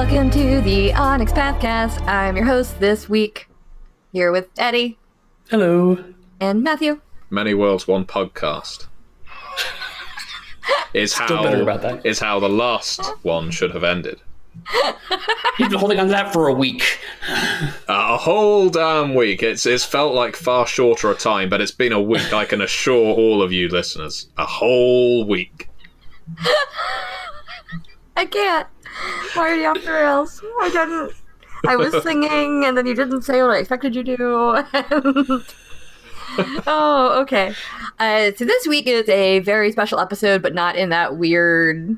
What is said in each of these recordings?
Welcome to the Onyx Pathcast. I'm your host this week, here with Eddie. Hello. And Matthew. Many Worlds, One Podcast. Is how the last one should have ended. He's been holding on to that for a week. A whole damn week. It's felt like far shorter a time, but it's been a week, I can assure all of you listeners. A whole week. I can't. Why are you off the rails? I didn't. I was singing, and then you didn't say what I expected you to. Oh, okay. So this week is a very special episode, but not in that weird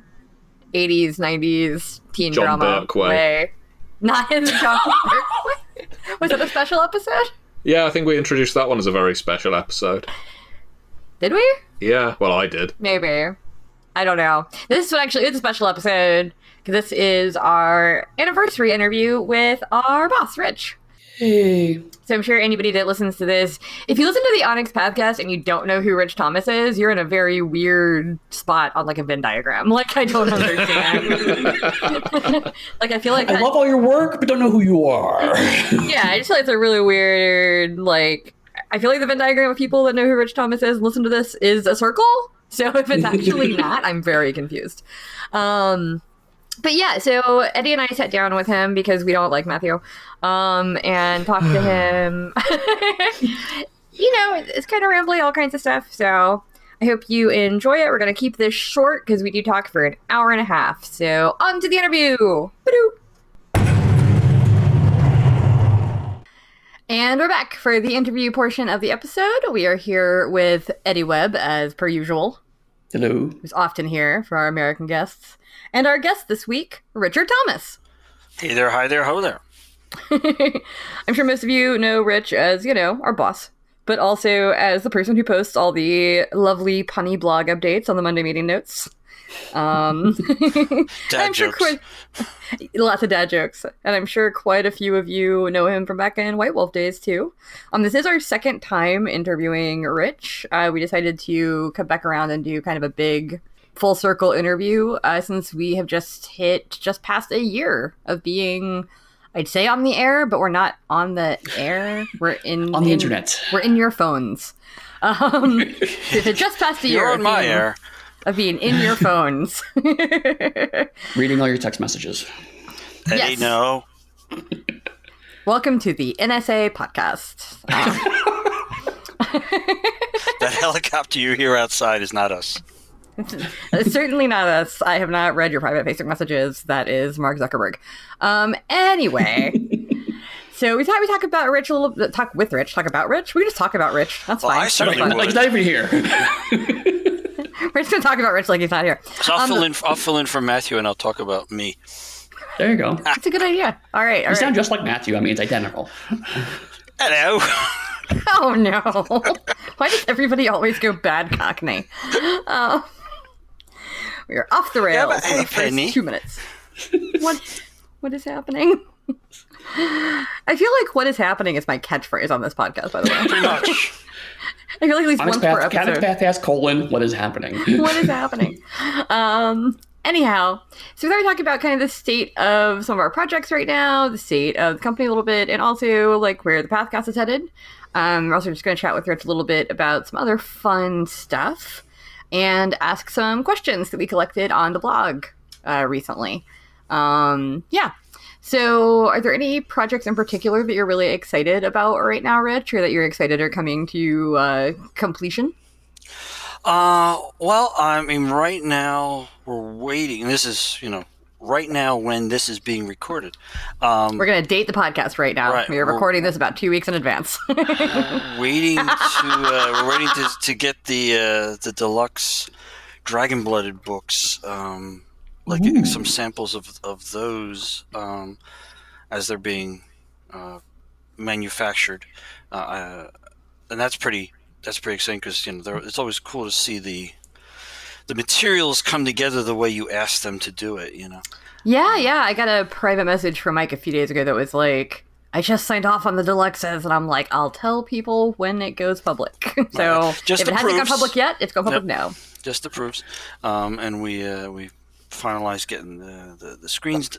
80s, 90s teen John drama Burke way. Not in the John Burke way. Was it a special episode? Yeah, I think we introduced that one as a very special episode. Did we? Yeah, well, I did. Maybe. I don't know. This one actually is a special episode, because this is our anniversary interview with our boss, Rich. Hey. So I'm sure anybody that listens to this, if you listen to the Onyx Pathcast and you don't know who Rich Thomas is, you're in a very weird spot on like a Venn diagram. Like, I don't understand. Like, I feel like I love all your work, but don't know who you are. Yeah, I just feel like it's a really weird, like, I feel like the Venn diagram of people that know who Rich Thomas is and listen to this is a circle. So if it's actually not, I'm very confused. But yeah, so Eddie and I sat down with him because we don't like Matthew, and talked to him. You know, it's kind of rambly, all kinds of stuff. So I hope you enjoy it. We're going to keep this short because we do talk for an hour and a half. So on to the interview. Ba-doo. And we're back for the interview portion of the episode. We are here with Eddie Webb, as per usual. Hello. Who's often here for our American guests. And our guest this week, Richard Thomas. Hey there, hi there, ho there. I'm sure most of you know Rich as, you know, our boss, but also as the person who posts all the lovely punny blog updates on the Monday meeting notes. Dad jokes. Lots of dad jokes. And I'm sure quite a few of you know him from back in White Wolf days, too. This is our second time interviewing Rich. We decided to come back around and do kind of a big full circle interview since we have just past a year of being, I'd say, on the air, but we're not on the air. We're on the internet. We're in your phones. It just past a year. You're on my air. Of being in your phones. Reading all your text messages. Eddie, yes. No. Welcome to the NSA podcast. That helicopter you hear outside is not us. It's certainly not us. I have not read your private Facebook messages. That is Mark Zuckerberg. Anyway, so we thought we'd talk about Rich a little bit. Talk with Rich. Talk about Rich. We can just talk about Rich. That's fine. I certainly would. Like, he's not even here. We're just going to talk about Rich like he's not here. So I'll fill in for Matthew and I'll talk about me. There you go. That's a good idea. All right. You sound just like Matthew. I mean, it's identical. Hello. Oh, no. Why does everybody always go bad Cockney? We are off the rails for the first 2 minutes. What is happening? I feel like what is happening is my catchphrase on this podcast, by the way. Pretty much. I feel like at least once per episode. Pathcast : what is happening? What is happening? Anyhow, so we thought we'd talk about kind of the state of some of our projects right now, the state of the company a little bit, and also like where the Pathcast is headed. We're also just going to chat with Rich a little bit about some other fun stuff and ask some questions that we collected on the blog recently. Yeah. So are there any projects in particular that you're really excited about right now, Rich, or that you're excited are coming to completion? Well, I mean, right now we're waiting. This is, right now when this is being recorded. We're going to date the podcast right now. Right. We're recording this about 2 weeks in advance. We're waiting to get the deluxe dragon-blooded books, some samples of those as they're being manufactured, and that's pretty exciting because it's always cool to see the materials come together the way you ask them to do it. Yeah. I got a private message from Mike a few days ago that was like, I just signed off on the deluxes, and I'm like, I'll tell people when it goes public. So just if it hasn't gone public yet, it's going public now. Just the proofs, and we finalized getting the screens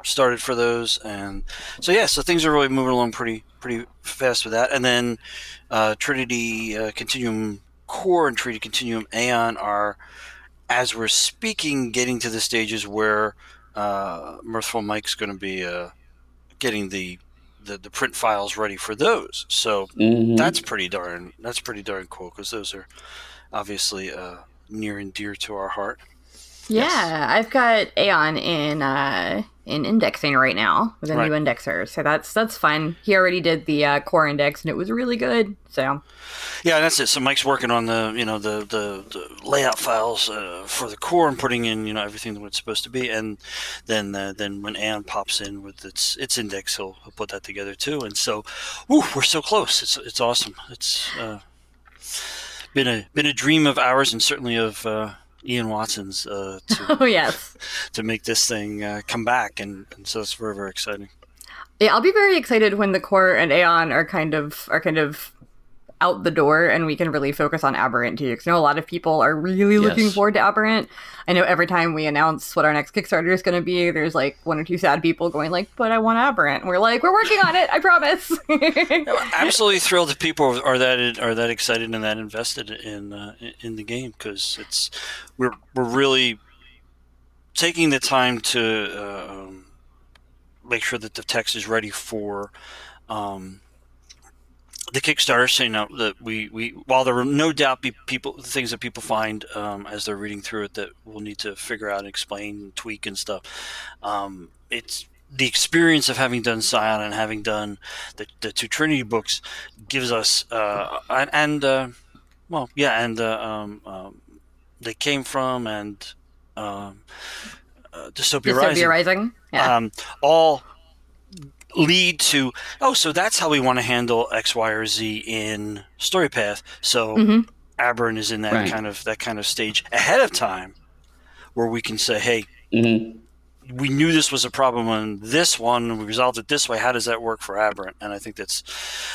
started for those, and so things are really moving along pretty fast with that. And then Trinity Continuum Core and Trinity Continuum Aeon are, as we're speaking, getting to the stages where Mirthful Mike's going to be getting the print files ready for those. So that's pretty darn cool, because those are obviously near and dear to our heart. Yeah, Yes. I've got Aeon in indexing right now with a Right. new indexer, so that's fun. He already did the core index, and it was really good. So Yeah, that's it. So Mike's working on the layout files for the core and putting in everything that it's supposed to be, and then when Aeon pops in with its index, he'll put that together too. And so, we're so close. It's awesome. It's been a dream of ours, and certainly of Ian Watson's oh yes, to make this thing come back, and so it's very, very exciting. yeah, I'll be very excited when the core and Aeon are kind of out the door, and we can really focus on Aberrant too. Because I know a lot of people are really looking Yes. forward to Aberrant. I know every time we announce what our next Kickstarter is going to be, there's like one or two sad people going like, "But I want Aberrant." And we're like, "We're working on it. I promise." Absolutely thrilled if people are that excited and that invested in the game, because we're really taking the time to make sure that the text is ready for the Kickstarter. So that we while there will no doubt be things that people find as they're reading through it that we'll need to figure out and explain and tweak and stuff. It's the experience of having done Scion and having done the two Trinity books gives us They Came From and Dystopia Rising. Dystopia Rising. Yeah. All lead to, so that's how we want to handle X, Y, or Z in StoryPath. So Aberrant is in that Right. kind of stage ahead of time, where we can say, hey, we knew this was a problem on this one, we resolved it this way. How does that work for Aberrant? And I think that's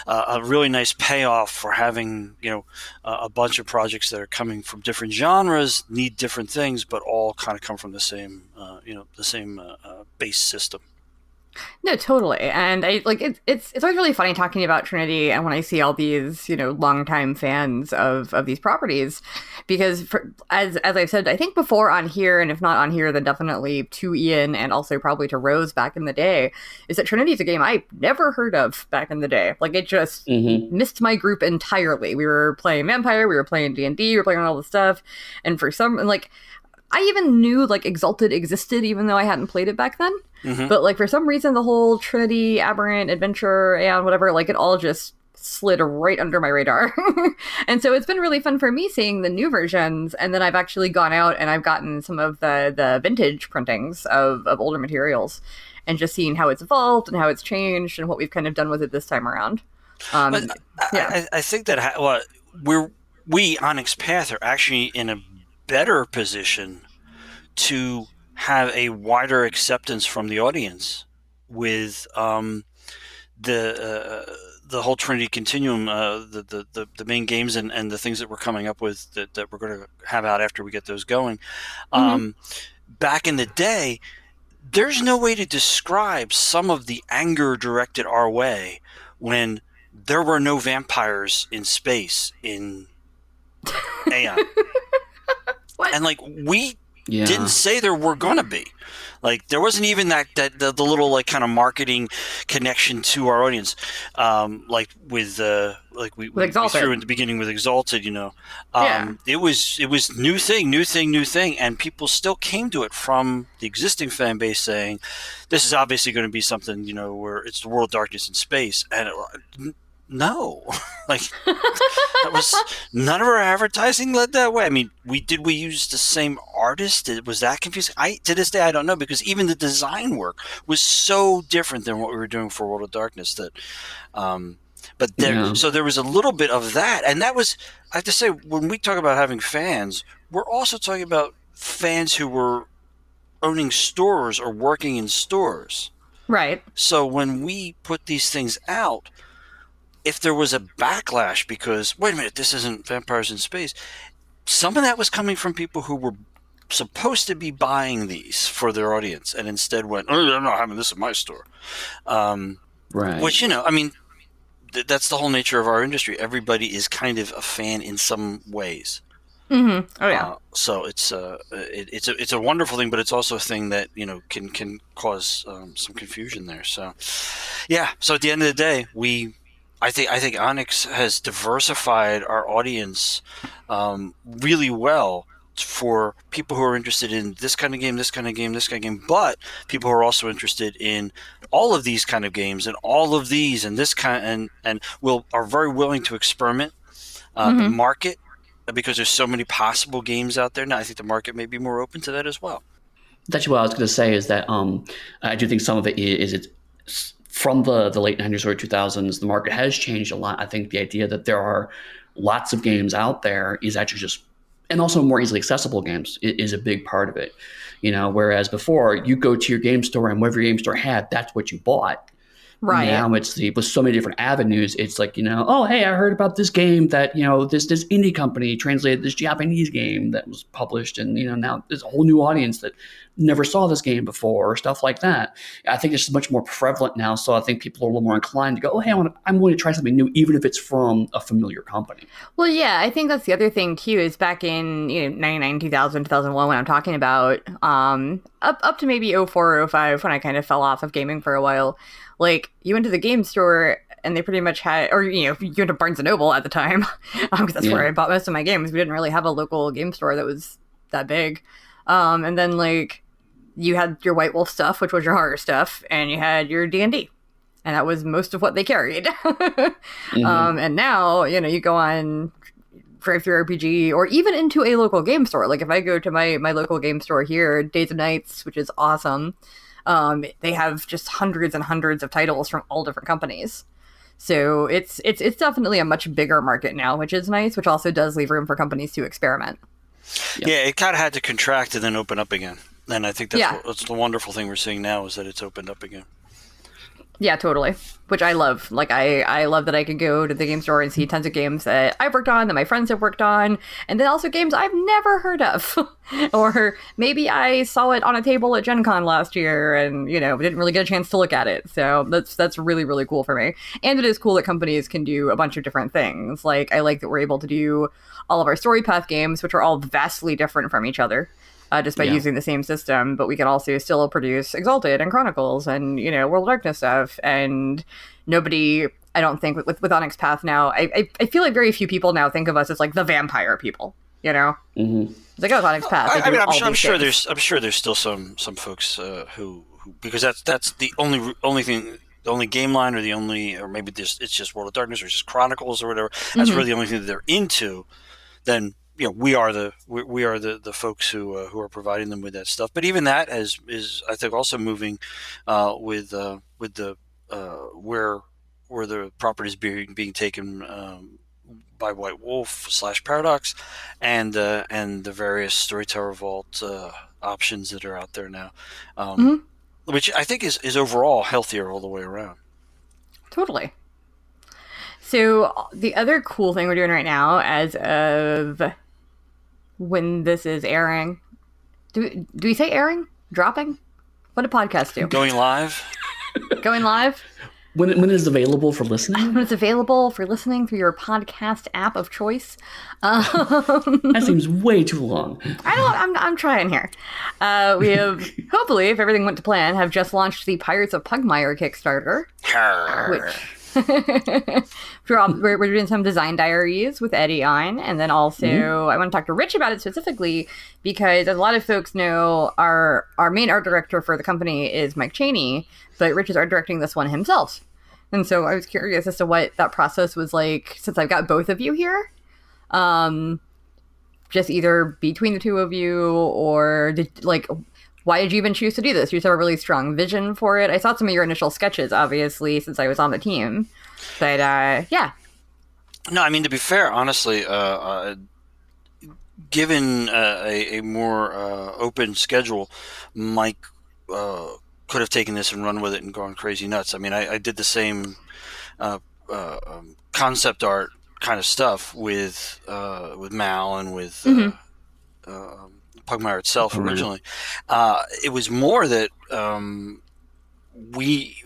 a really nice payoff for having a bunch of projects that are coming from different genres, need different things, but all kind of come from the same base system. No, totally. And I like it's always really funny talking about Trinity, and when I see all these, longtime fans of these properties, because as I've said, I think before on here, and if not on here, then definitely to Ian and also probably to Rose back in the day, is that Trinity's a game I never heard of back in the day. Like, it just missed my group entirely. We were playing Vampire, we were playing D&D, we were playing all this stuff, and for some, like, I even knew like Exalted existed, even though I hadn't played it back then. But like for some reason, the whole Trinity, Aberrant, Adventure, Aeon, whatever, like it all just slid right under my radar. And so it's been really fun for me seeing the new versions. And then I've actually gone out and I've gotten some of the vintage printings of older materials, and just seeing how it's evolved and how it's changed and what we've kind of done with it this time around. But I think that we Onyx Path are actually in a better position to have a wider acceptance from the audience with the whole Trinity Continuum, the main games and the things that we're coming up with that we're going to have out after we get those going. Back in the day, there's no way to describe some of the anger directed our way when there were no vampires in space in Aeon. What? And like we Yeah. didn't say there were gonna be, like there wasn't even that the little like kind of marketing connection to our audience, like with we Exalted. threw in the beginning with Exalted, Yeah. it was new thing, and people still came to it from the existing fan base saying, this is obviously going to be something where it's the World of Darkness in space, and no, like that was none of our advertising led that way. I mean, we used the same artist? Was that confusing? To this day I don't know, because even the design work was so different than what we were doing for World of Darkness that. So there was a little bit of that, and that was, I have to say, when we talk about having fans, we're also talking about fans who were owning stores or working in stores. Right. So when we put these things out, if there was a backlash because, wait a minute, this isn't Vampires in Space, some of that was coming from people who were supposed to be buying these for their audience, and instead went, "Oh, I'm not having this in my store." Right. Which, I mean, that's the whole nature of our industry. Everybody is kind of a fan in some ways. Mm-hmm. Oh yeah. So it's a wonderful thing, but it's also a thing that can cause some confusion there. So yeah. So at the end of the day, I think Onyx has diversified our audience really well for people who are interested in this kind of game, this kind of game, this kind of game, but people who are also interested in all of these kind of games and all of these and this kind and are very willing to experiment. The market, because there's so many possible games out there now, I think the market may be more open to that as well. That's what I was going to say, is that I do think some of it is it's from the late 90s, early 2000s, the market has changed a lot. I think the idea that there are lots of games out there is actually just, and also more easily accessible games is a big part of it. Whereas before, you go to your game store and whatever your game store had, that's what you bought. Right. Now it's with so many different avenues, it's like, oh, hey, I heard about this game that, this indie company translated this Japanese game that was published. And, now there's a whole new audience that never saw this game before, or stuff like that. I think it's much more prevalent now. So I think people are a little more inclined to go, oh, hey, I'm going to try something new, even if it's from a familiar company. Well, yeah, I think that's the other thing, too, is back in 99, 2000, 2001, when I'm talking about, up to maybe 04 or 05, when I kind of fell off of gaming for a while. Like, you went to the game store and they pretty much had, or, you went to Barnes & Noble at the time, because that's where I bought most of my games. We didn't really have a local game store that was that big. And then, like, you had your White Wolf stuff, which was your horror stuff, and you had your D&D. And that was most of what they carried. And now, you go on Drive-Thru RPG, or even into a local game store. Like, if I go to my local game store here, Days and Nights, which is awesome, they have just hundreds and hundreds of titles from all different companies. So it's definitely a much bigger market now, which is nice, which also does leave room for companies to experiment. Yeah, it kind of had to contract and then open up again. And I think that's the wonderful thing we're seeing now, is that it's opened up again. Yeah, totally. Which I love. Like, I love that I can go to the game store and see tons of games that I've worked on, that my friends have worked on, and then also games I've never heard of. Or maybe I saw it on a table at Gen Con last year and, didn't really get a chance to look at it. So that's really, really cool for me. And it is cool that companies can do a bunch of different things. Like, I like that we're able to do all of our Story Path games, which are all vastly different from each other. Just by using the same system, but we can also still produce Exalted and Chronicles and, World of Darkness stuff. And nobody, I don't think, with Onyx Path now, I feel like very few people now think of us as, like, the vampire people, Mm-hmm. It's like, oh, Onyx Path. I'm sure there's still some folks who because that's the only thing, the only game line, or maybe it's just World of Darkness or just Chronicles or whatever. That's really the only thing that they're into. Then we are the folks who are providing them with that stuff. But even that is I think also moving with the where the property is being taken by White Wolf / Paradox and the various Storyteller Vault options that are out there now, which I think is overall healthier all the way around. Totally. So the other cool thing we're doing right now, as of when this is airing, do we say airing? Dropping? What do podcasts do? Going live? Going live? When it is available for listening? When it's available for listening through your podcast app of choice. That seems way too long. I'm trying here. We have, hopefully, if everything went to plan, have just launched the Pirates of Pugmire Kickstarter. Which... we're doing some design diaries with Eddy on, and then also I want to talk to Rich about it specifically because, as a lot of folks know, our main art director for the company is Mike Chaney, but Rich is art directing this one himself. And so I was curious as to what that process was like, since I've got both of you here. Just either between the two of you, or why did you even choose to do this? You have a really strong vision for it. I saw some of your initial sketches, obviously, since I was on the team. But, yeah. No, I mean, to be fair, honestly, given a more open schedule, Mike could have taken this and run with it and gone crazy nuts. I mean, I did the same concept art kind of stuff with Mal and with Pugmire itself Pugmire. originally. It was more that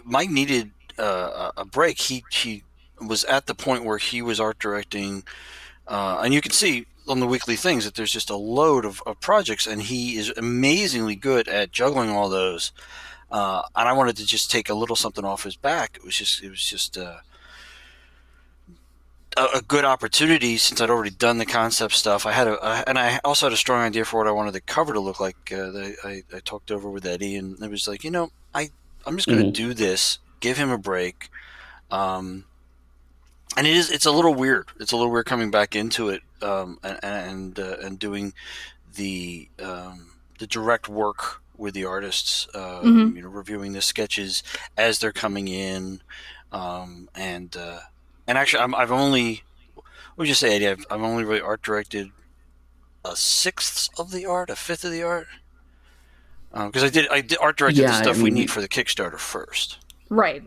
Mike needed a break. He was at the point where he was art directing, and you can see on the weekly things that there's just a load of projects, and he is amazingly good at juggling all those. And I wanted to just take a little something off his back. It was just a good opportunity since I'd already done the concept stuff. And I also had a strong idea for what I wanted the cover to look like. That I talked over with Eddie, and it was like, I'm just going to do this. Give him a break. And it's a little weird. It's a little weird coming back into it, and doing the direct work with the artists. Reviewing the sketches as they're coming in, and actually, I've only, what would you say, Eddie? I've only really art directed a fifth of the art, because I did art directed the stuff we need for the Kickstarter first. Right.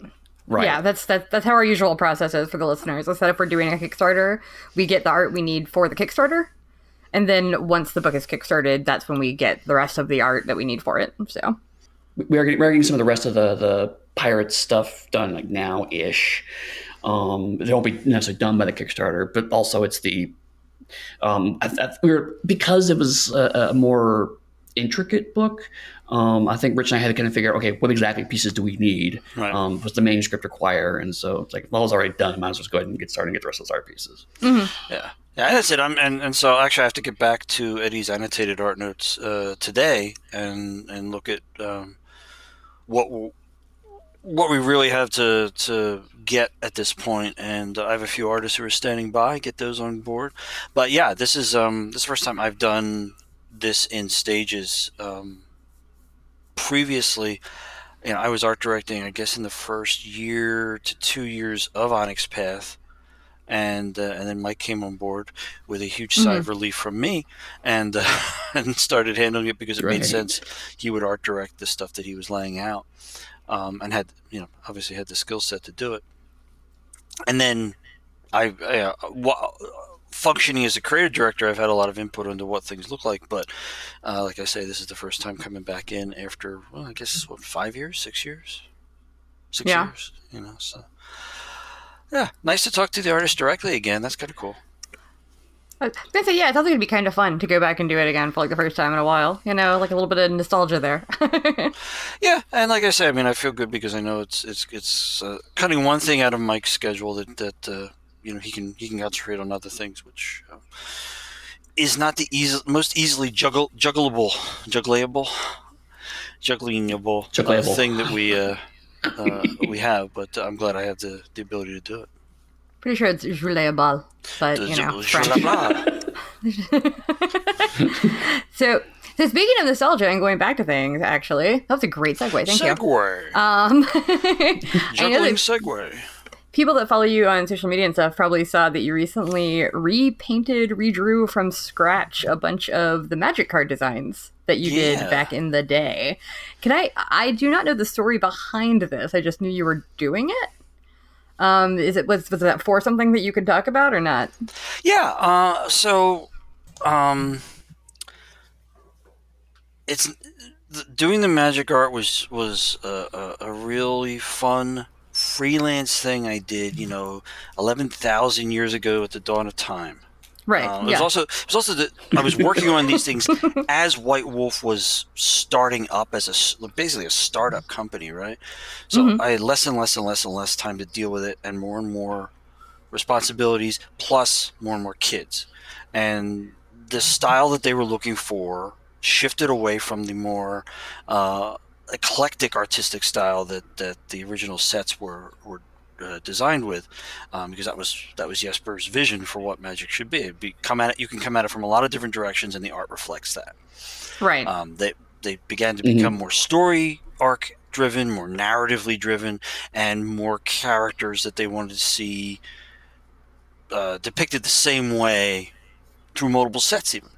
Right. Yeah, that's how our usual process is for the listeners. Is that if we're doing a Kickstarter, we get the art we need for the Kickstarter, and then once the book is kickstarted, that's when we get the rest of the art that we need for it. So we're getting some of the rest of the pirate stuff done like now-ish. They won't be necessarily done by the Kickstarter, but also it's the because it was a more intricate book. I think Rich and I had to kind of figure out, okay, what exactly pieces do we need? Right. What's the manuscript require? And so it's like, well, it's already done. Might as well just go ahead and get started and get the rest of those art pieces. Mm-hmm. Yeah, that's it. And so actually I have to get back to Eddie's annotated art notes today and look at what we really have to get at this point. And I have a few artists who are standing by, get those on board. But yeah, this is the first time I've done this in stages. Previously, I was art directing, I guess, in the first year to 2 years of Onyx Path, and then Mike came on board with a huge sigh of relief from me, and and started handling it because it made sense. He would art direct the stuff that he was laying out, and had obviously had the skill set to do it. And then functioning as a creative director, I've had a lot of input into what things look like, but like I say, this is the first time coming back in after, well, I guess, 5 years, 6 years? 6 years, so. Yeah, nice to talk to the artist directly again. That's kind of cool. I was gonna say, yeah, it sounds like it'd be kind of fun to go back and do it again for like the first time in a while. Like a little bit of nostalgia there. Yeah, and like I say, I feel good because I know it's cutting one thing out of Mike's schedule that he can concentrate on other things, which is not the most easily jugglable thing that we have. But I'm glad I have the ability to do it. Pretty sure it's jouleable, but French. So speaking of nostalgia and going back to things, actually, that was a great segue. Thank you. Juggling segue. People that follow you on social media and stuff probably saw that you recently redrew from scratch a bunch of the Magic card designs that you did back in the day. I do not know the story behind this. I just knew you were doing it. Was that for something that you could talk about or not? Yeah. It's doing the Magic art was a really fun freelance thing I did, 11,000 years ago at the dawn of time. Right. It was also that I was working on these things as White Wolf was starting up as basically a startup company, right? So I had less and less time to deal with it, and more responsibilities, plus more and more kids. And the style that they were looking for shifted away from the more eclectic artistic style that the original sets were designed with, because that was Jesper's vision for what Magic should be. You can come at it from a lot of different directions, and the art reflects that. Right. They began to become more story arc driven, more narratively driven, and more characters that they wanted to see depicted the same way through multiple sets, even.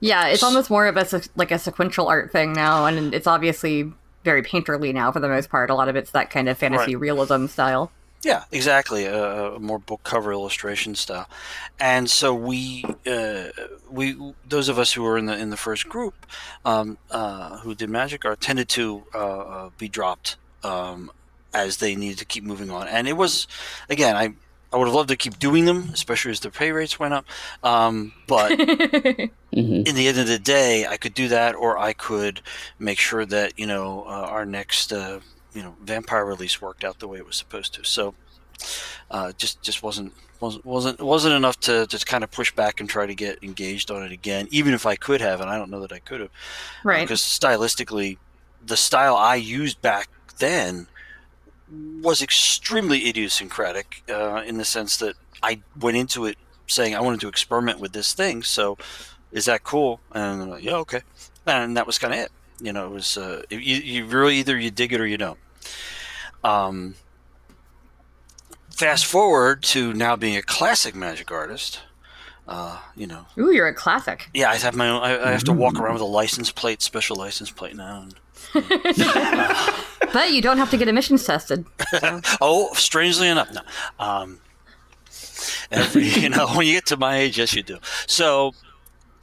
Yeah, it's almost more of a sequential art thing now, and it's obviously very painterly now for the most part. A lot of it's that kind of fantasy realism style. Yeah, exactly. A more book cover illustration style, and so we those of us who were in the first group who did magic art tended to be dropped as they needed to keep moving on, and it was again I would have loved to keep doing them, especially as the pay rates went up, but. Hmm. In the end of the day, I could do that, or I could make sure that our next vampire release worked out the way it was supposed to. So just wasn't enough to just kind of push back and try to get engaged on it again, even if I could have, and I don't know that I could have, Right. because stylistically, the style I used back then was extremely idiosyncratic in the sense that I went into it saying I wanted to experiment with this thing. So, is that cool? And I'm like, yeah, okay. And that was kind of it. It was you really either you dig it or you don't. Fast forward to now being a classic magic artist. Ooh, you're a classic. Yeah, I have my own. I have to walk around with a license plate, special license plate now. But you don't have to get emissions tested. So. Oh, strangely enough, no. When you get to my age, yes, you do. So,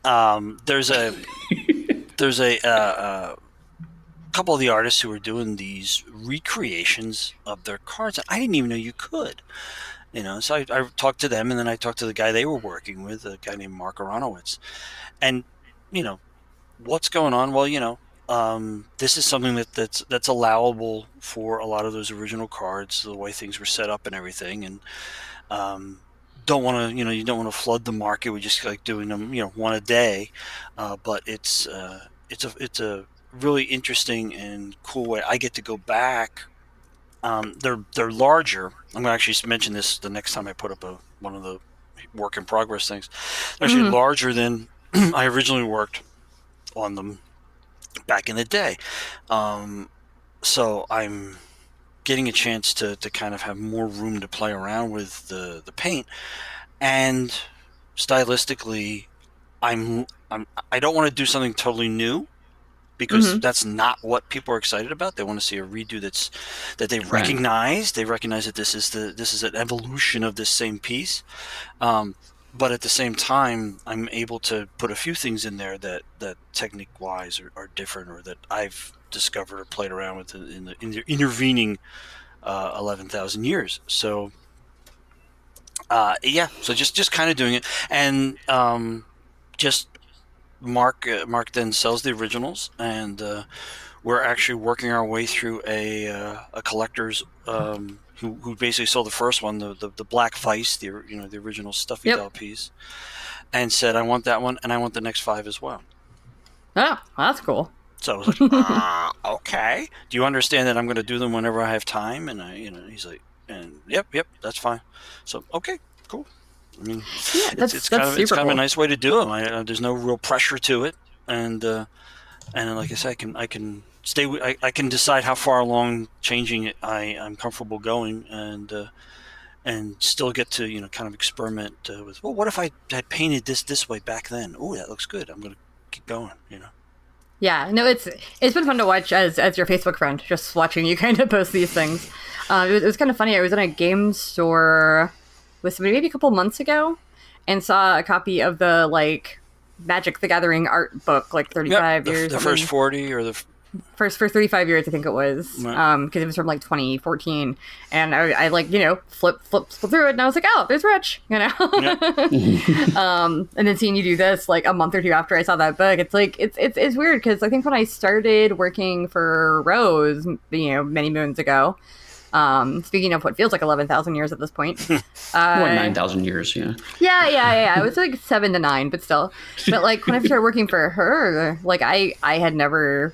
there's a couple of the artists who are doing these recreations of their cards. I didn't even know you could. So I talked to them, and then I talked to the guy they were working with, a guy named Mark Aronowitz. And, what's going on? Well, this is something that's allowable for a lot of those original cards, the way things were set up and everything. And don't want to, you don't want to flood the market with just like doing them, one a day. But it's a really interesting and cool way. I get to go back. They're larger. I'm going to actually mention this the next time I put up one of the work in progress things. They're actually larger than I originally worked on them back in the day. So I'm getting a chance to kind of have more room to play around with the paint, and stylistically, I don't want to do something totally new, because that's not what people are excited about. They want to see a redo that they recognize. They recognize that this is an evolution of this same piece. But at the same time, I'm able to put a few things in there that technique-wise are different, or that I've discovered or played around with in the intervening 11,000 years. So, so just kind of doing it, and just Mark then sells the originals, and we're actually working our way through a collector's who basically sold the first one, the Black Vice, the original stuffy doll piece, and said, I want that one, and I want the next 5 as well. Oh, that's cool. So I was like, okay. Do you understand that I'm going to do them whenever I have time? And he's like, and yep, that's fine. So okay, cool. I mean, it's kind of a nice way to do them. There's no real pressure to it, and like I said, I can stay. I can decide how far along changing it I'm comfortable going, and still get to kind of experiment with. Well, what if I had painted this way back then? Oh, that looks good. I'm going to keep going. Yeah, no, it's been fun to watch as your Facebook friend, just watching you kind of post these things. It was kind of funny. I was in a game store with somebody maybe a couple months ago, and saw a copy of the Magic the Gathering art book, 35 years. The first 40 or the first for 35 years, I think it was, because it was from 2014, and I flip through it, and I was like, oh, there's Rich, and then seeing you do this a month or two after I saw that book, it's weird, because I think when I started working for Rose, many moons ago, speaking of what feels like 11,000 years at this point, more 9,000 years, yeah, it was 7 to 9, but still, but when I started working for her, I had never.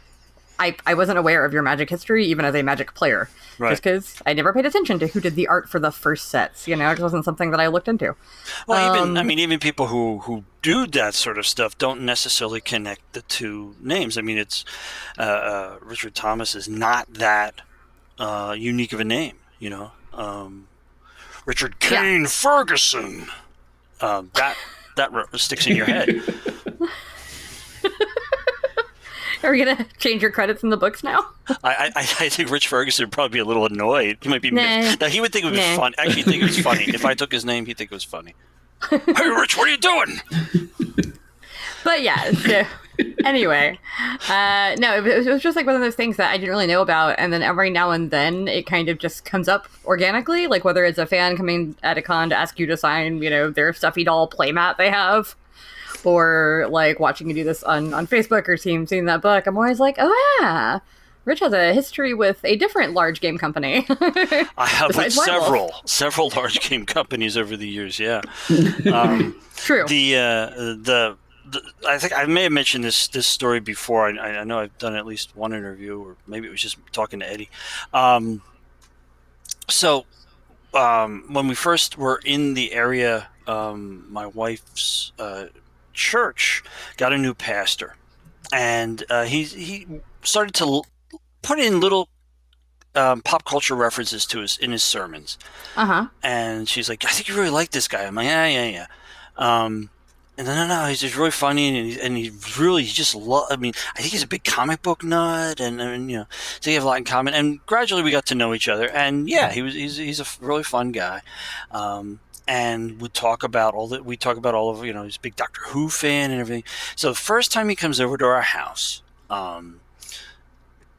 I wasn't aware of your Magic history, even as a Magic player, just because I never paid attention to who did the art for the first sets. It wasn't something that I looked into. Well, even people who do that sort of stuff don't necessarily connect the two names. I mean, it's Richard Thomas is not that unique of a name, Richard Kane Ferguson. That sticks in your head. Are we gonna change your credits in the books now? I think Rich Ferguson would probably be a little annoyed. He might be Nah. No, he would think it would be fun. Actually, think it was funny. If I took his name, he'd think it was funny. Hey, Rich, what are you doing? But yeah, so anyway, no, it was just like one of those things that I didn't really know about, and then every now and then it kind of just comes up organically, like whether it's a fan coming at a con to ask you to sign, their stuffy doll playmat they have, or like watching you do this on Facebook or seeing that book. I'm always like, oh yeah, Rich has a history with a different large game company. I have with Besides Werewolf. several large game companies over the years. Yeah. True. I think I may have mentioned this story before. I know I've done at least one interview, or maybe it was just talking to Eddie. When we first were in the area, my wife's church got a new pastor, and he started to put in little pop culture references to in his sermons. And she's like, I think you really like this guy. I'm like, yeah. And then no, he's just really funny, and he just I mean, I think he's a big comic book nut, and so you have a lot in common. And gradually we got to know each other, and yeah, he's a really fun guy. And we talk about all of he's a big Doctor Who fan and everything. So the first time he comes over to our house,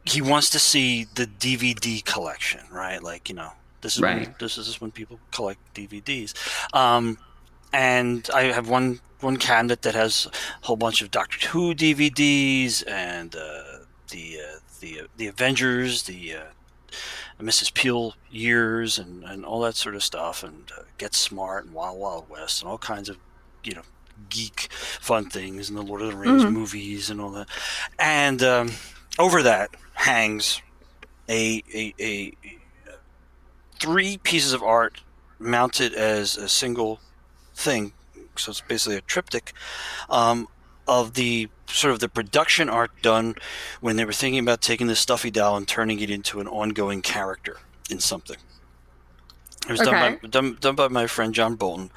he wants to see the DVD collection, right? Like, this is when people collect DVDs. And I have one cabinet that has a whole bunch of Doctor Who DVDs and the Avengers, the Mrs. Peel years and all that sort of stuff, and Get Smart and Wild Wild West and all kinds of geek fun things, and the Lord of the Rings movies and all that. And over that hangs a 3 pieces of art mounted as a single thing, so it's basically a triptych of the sort of the production art done when they were thinking about taking the stuffy doll and turning it into an ongoing character in something. It was done by my friend John Bolton,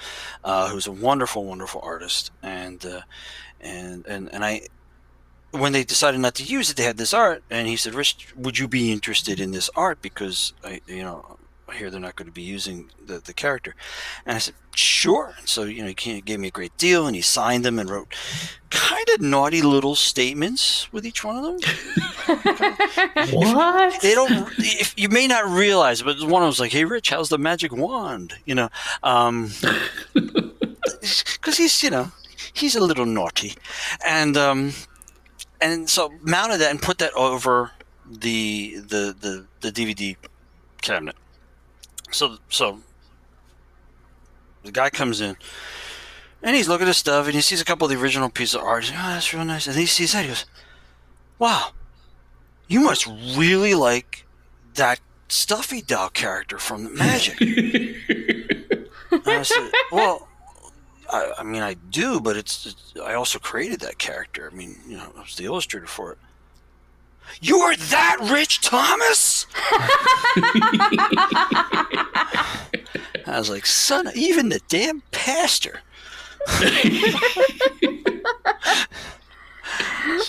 who's a wonderful, wonderful artist, and I, when they decided not to use it, they had this art, and he said, Rich, would you be interested in this art, because I hear they're not going to be using the character. And I said, sure. And so, he gave me a great deal, and he signed them and wrote kind of naughty little statements with each one of them. What? They don't, if you may not realize, but one was like, hey, Rich, how's the magic wand? Because he's a little naughty. And so mounted that and put that over the DVD cabinet. So the guy comes in, and he's looking at stuff, and he sees a couple of the original pieces of art. He's like, oh, that's real nice. And he sees that. He goes, wow, you must really like that stuffy doll character from the Magic. And I said, well, I mean, I do, but I also created that character. I mean, I was the illustrator for it. You are that Rich Thomas? I was like, son, even the damn pastor.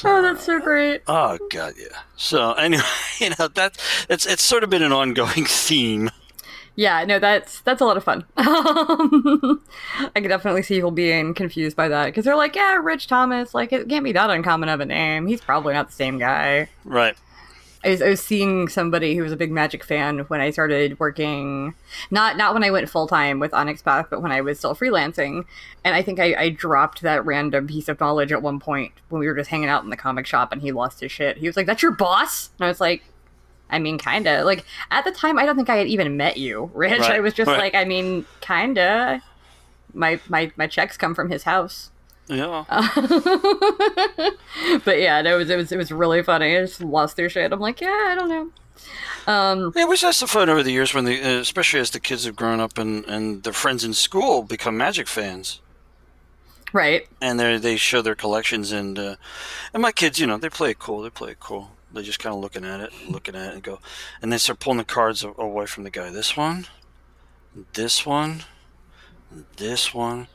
Oh, that's so great. Oh God, yeah. So anyway, it's sort of been an ongoing theme. Yeah, no, that's a lot of fun. I could definitely see people being confused by that, because they're like, yeah, Rich Thomas, like, it can't be that uncommon of a name. He's probably not the same guy. Right. I was seeing somebody who was a big Magic fan when I started working, not when I went full-time with Onyx Path, but when I was still freelancing. And I think I dropped that random piece of knowledge at one point when we were just hanging out in the comic shop, and he lost his shit. He was like, that's your boss? And I was like, I mean, kinda. Like, at the time, I don't think I had even met you, Rich. Right. I was just like, I mean, kinda. My checks come from his house. Yeah. But yeah, no, it was really funny. I just lost their shit. I'm like, yeah, I don't know. Yeah, which has the fun over the years when especially as the kids have grown up and their friends in school become Magic fans. Right. And they show their collections, and my kids, they play it cool. They're just kind of looking at it and go, and they start pulling the cards away from the guy. This one, this one, this one.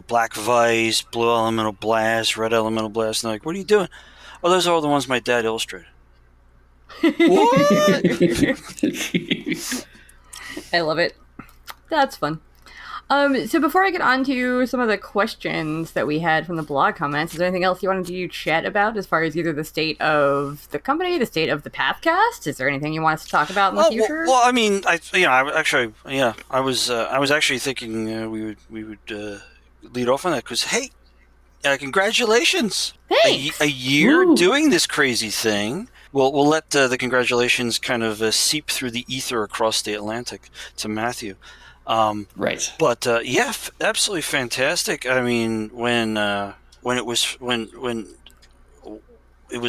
Black Vice, Blue Elemental Blast, Red Elemental Blast. And they're like, what are you doing? Oh, those are all the ones my dad illustrated. What? I love it. That's fun. So before I get on to some of the questions that we had from the blog comments, is there anything else you wanted to chat about as far as either the state of the company, the state of the Pathcast? Is there anything you want us to talk about in the future? Well, I mean, I was actually thinking we would lead off on that because hey, congratulations! Thanks. A year Woo. doing this crazy thing. We'll let the congratulations kind of seep through the ether across the Atlantic to Matthew. Right. But absolutely fantastic. I mean, when it was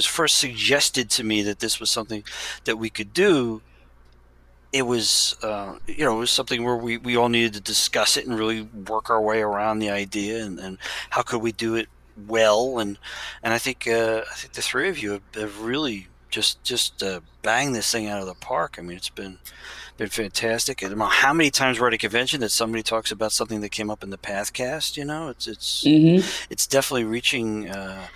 first suggested to me that this was something that we could do, it was it was something where we all needed to discuss it and really work our way around the idea and how could we do it well, and I think the three of you have really just banged this thing out of the park. I mean, it's been fantastic. I don't know how many times we're at a convention that somebody talks about something that came up in the Pathcast. You know, it's definitely reaching. I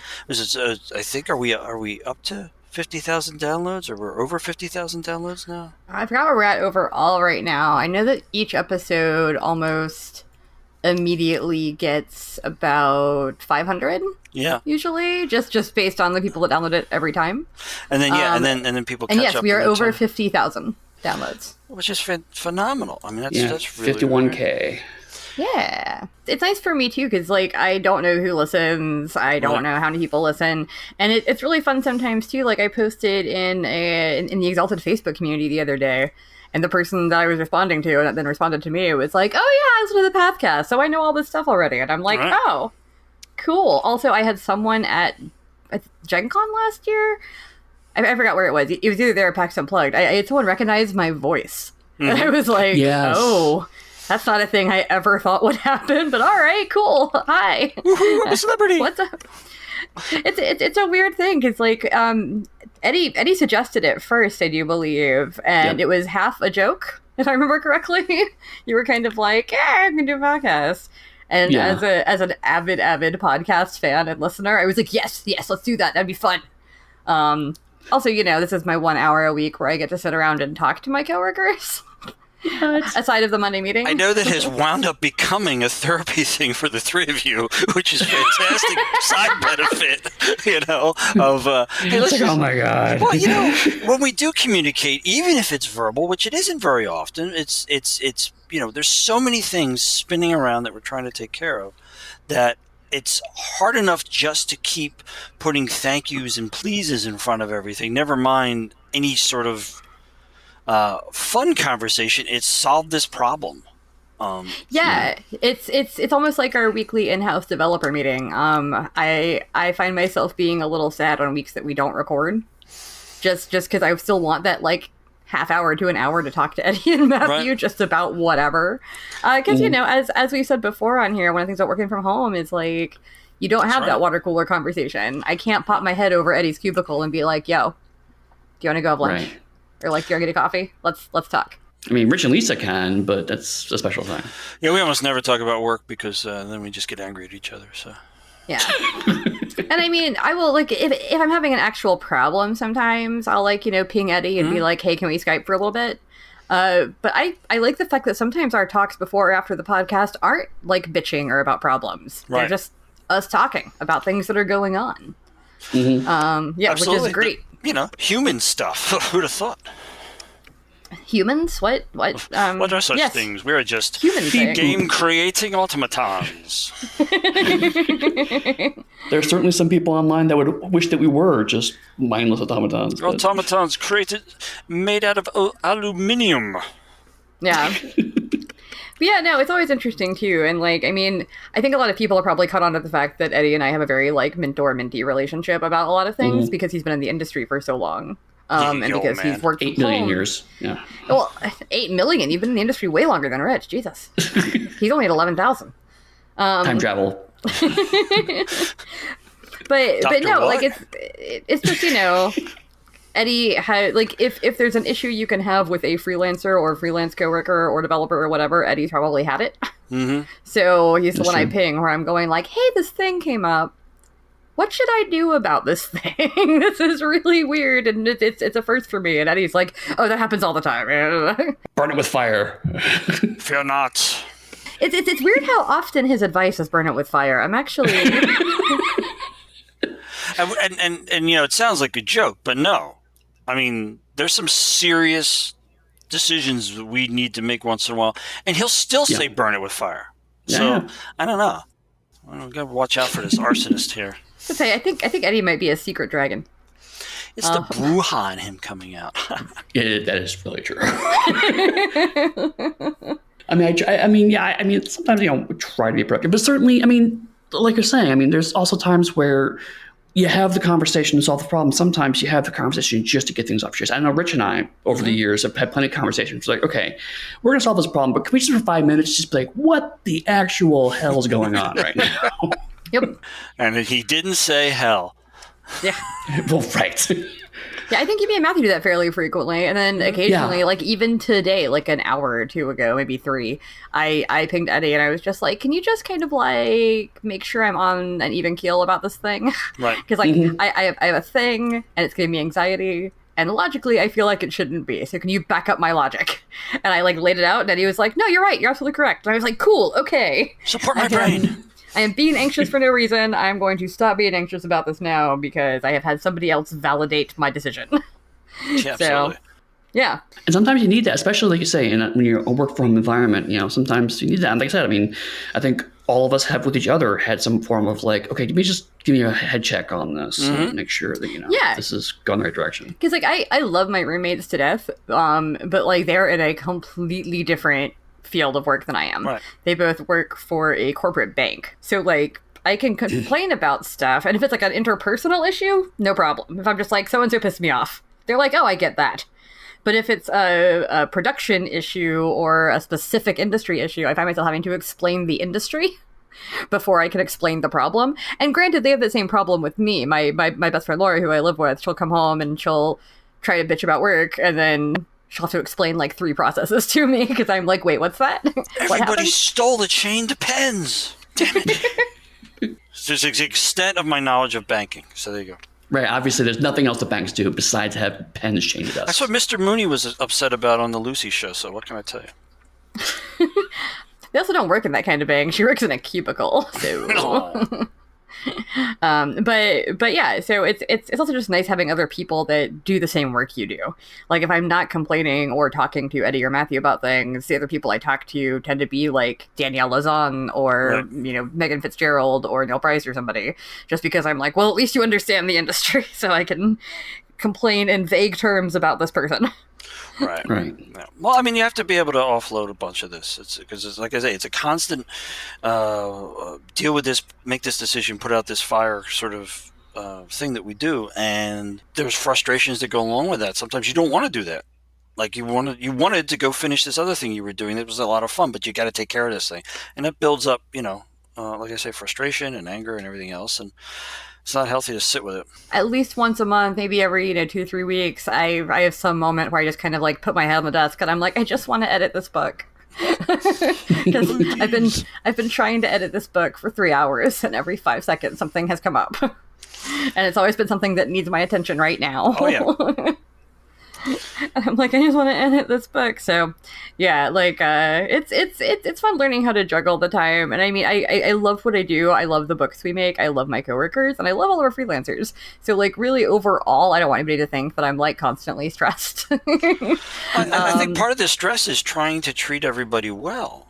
think are we up to 50,000 downloads, or we're over 50,000 downloads now? I forgot where we're at overall right now. I know that each episode almost immediately gets about 500. Yeah. Usually, just based on the people that download it every time. And then and then people catch and yes, up. we are in over time. 50,000 downloads. Which is phenomenal. I mean, that's really 51K. Yeah. It's nice for me, too, because, like, I don't know who listens. I don't know how many people listen. And it's really fun sometimes, too. Like, I posted in the Exalted Facebook community the other day, and the person that I was responding to and that then responded to me was like, oh, yeah, I listen to the Pathcast, so I know all this stuff already. And I'm like, oh, cool. Also, I had someone at Gen Con last year. I forgot where it was. It was either there or PAX Unplugged. I had someone recognize my voice. Mm-hmm. And I was like, oh, that's not a thing I ever thought would happen, but all right, cool. Hi. I'm a celebrity. What's up? It's a weird thing because, like, Eddie suggested it first, I do believe, and it was half a joke, if I remember correctly. You were kind of like, yeah, I can do a podcast. And as an avid podcast fan and listener, I was like, yes, let's do that. That'd be fun. Also, this is my 1 hour a week where I get to sit around and talk to my coworkers. Aside of the Monday meeting. I know that has wound up becoming a therapy thing for the three of you, which is fantastic side benefit, of, hey, it's like, oh my God. Well, when we do communicate, even if it's verbal, which it isn't very often, it's there's so many things spinning around that we're trying to take care of that it's hard enough just to keep putting thank yous and pleases in front of everything, never mind any sort of fun conversation. It's solved this problem. It's almost like our weekly in-house developer meeting. I find myself being a little sad on weeks that we don't record, just because I still want that like half hour to an hour to talk to Eddie and Matthew just about whatever. Because as we've said before on here, one of the things about working from home is like you don't have that water cooler conversation. I can't pop my head over Eddie's cubicle and be like, "Yo, do you want to go have lunch?" Right. Or like, "Do you want to get a coffee? Let's talk." I mean, Rich and Lisa can, but that's a special thing. Yeah, we almost never talk about work because then we just get angry at each other. So. Yeah. And I mean, I will, like, if I'm having an actual problem sometimes, I'll, like, ping Eddie and be like, hey, can we Skype for a little bit? But I like the fact that sometimes our talks before or after the podcast aren't, like, bitching or about problems. Right. They're just us talking about things that are going on. Mm-hmm. Absolutely. Which is great. Human stuff. Who'd have thought? Humans? What what are such things? We're just game-creating automatons. There's certainly some people online that would wish that we were just mindless automatons. Automatons made out of aluminium. Yeah. But yeah, no, it's always interesting too. And like, I mean, I think a lot of people are probably caught on to the fact that Eddie and I have a very like mentor-mentee relationship about a lot of things because he's been in the industry for so long. And because he's worked 8 million years. Yeah. Well, 8 million. You've been in the industry way longer than Rich. Jesus. He's only at 11,000. Time travel. but no, like it's just Eddie had like if there's an issue you can have with a freelancer or freelance coworker or developer or whatever, Eddie's probably had it. Mm-hmm. So he's the one I ping where I'm going like, hey, this thing came up. what should I do about this thing? This is really weird, and it's a first for me. And Eddie's like, oh, that happens all the time. Burn it with fire. Fear not. It's weird how often his advice is burn it with fire. I'm actually... and it sounds like a joke, but no. I mean, there's some serious decisions we need to make once in a while, and he'll still say burn it with fire. So, I don't know. I've got to watch out for this arsonist here. I'd say, I think Eddie might be a secret dragon. It's the Bruja in him coming out. That is really true. I mean, sometimes try to be productive, but certainly, I mean, like you're saying, there's also times where you have the conversation to solve the problem. Sometimes you have the conversation just to get things off your chest. I know Rich and I, over the years, have had plenty of conversations. It's like, okay, we're going to solve this problem, but can we just for 5 minutes just be like, what the actual hell is going on right now? Yep. And he didn't say hell. Yeah. Well, right. Yeah, I think me and Matthew do that fairly frequently, and then occasionally, like even today, like an hour or two ago, maybe 3, I pinged Eddie and I was just like, "Can you just kind of like make sure I'm on an even keel about this thing?" Right. Because I have a thing, and it's giving me anxiety, and logically, I feel like it shouldn't be. So can you back up my logic? And I like laid it out, and Eddie was like, "No, you're right. You're absolutely correct." And I was like, "Cool, okay." Support my brain. I am being anxious for no reason. I'm going to stop being anxious about this now because I have had somebody else validate my decision. Yeah, absolutely. So, yeah. And sometimes you need that, especially like you say, when you're a work from home environment, sometimes you need that. And like I said, I think all of us have with each other had some form of like, okay, give me a head check on this and make sure that, this is going the right direction. Because like I love my roommates to death, but like they're in a completely different field of work than I am. Right. They both work for a corporate bank. So like I can complain about stuff, and if it's like an interpersonal issue, no problem. If I'm just like, so-and-so pissed me off, they're like, oh, I get that. But if it's a production issue or a specific industry issue, I find myself having to explain the industry before I can explain the problem. And granted, they have the same problem with me. My best friend Laura, who I live with, she'll come home and she'll try to bitch about work, and then she'll have to explain like 3 processes to me because I'm like, wait, what's that? Everybody stole the chain to pens. Damn it. There's the extent of my knowledge of banking. So there you go. Right. Obviously, there's nothing else the banks do besides have pens chained to us. That's what Mr. Mooney was upset about on the Lucy show. So what can I tell you? They also don't work in that kind of bank. She works in a cubicle. So. No. But yeah, so it's also just nice having other people that do the same work you do. Like if I'm not complaining or talking to Eddie or Matthew about things, the other people I talk to tend to be like Danielle Lazan or Megan Fitzgerald or Neil Price or somebody, just because I'm like, well, at least you understand the industry, so I can complain in vague terms about this person. Right. Yeah. Well, I mean, you have to be able to offload a bunch of this. Because it's like I say, it's a constant deal with this, make this decision, put out this fire sort of thing that we do, and there's frustrations that go along with that. Sometimes you don't want to do that. Like you wanted to go finish this other thing you were doing. It was a lot of fun, but you got to take care of this thing, and that builds up, like I say, frustration and anger and everything else, and it's not healthy to sit with it. At least once a month, maybe every 2-3 weeks, I have some moment where I just kind of like put my head on the desk and I'm like, I just want to edit this book. Because I've been trying to edit this book for 3 hours, and every 5 seconds something has come up, and it's always been something that needs my attention right now. Oh yeah. And I'm like, I just want to edit this book. So yeah, like it's fun learning how to juggle the time. And I mean, I love what I do. I love the books we make. I love my coworkers, and I love all of our freelancers. So like really overall, I don't want anybody to think that I'm like constantly stressed. I think part of the stress is trying to treat everybody well.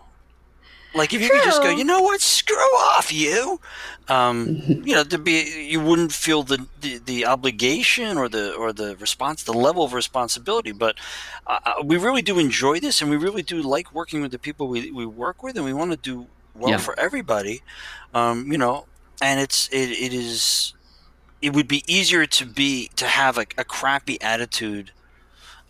Like if you could just go, you know what, screw off, you. You wouldn't feel the obligation or the response, the level of responsibility. But we really do enjoy this, and we really do like working with the people we work with, and we want to do well for everybody. And it would be easier to have a crappy attitude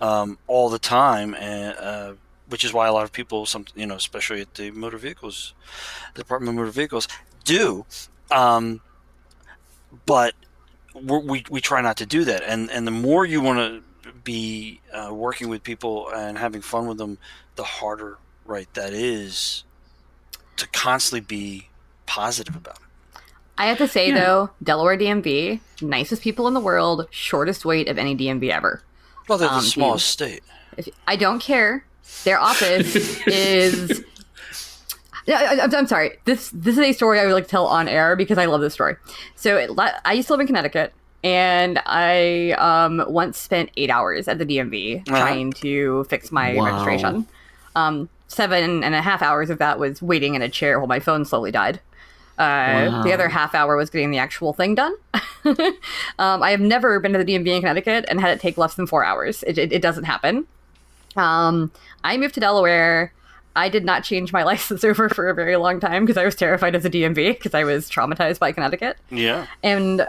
all the time, and which is why a lot of people, especially at the Department of Motor Vehicles, do. But we try not to do that. And the more you want to be working with people and having fun with them, the harder, that is to constantly be positive about it. I have to say, though, Delaware DMV, nicest people in the world, shortest wait of any DMV ever. Well, they're the smallest state. I don't care. Their office is... I'm sorry. This is a story I would like to tell on air because I love this story. So I used to live in Connecticut, and I once spent 8 hours at the DMV trying to fix my registration. 7.5 hours of that was waiting in a chair while my phone slowly died. The other half hour was getting the actual thing done. I have never been to the DMV in Connecticut and had it take less than 4 hours. It doesn't happen. I moved to Delaware. I did not change my license over for a very long time because I was terrified of the DMV because I was traumatized by Connecticut. Yeah. And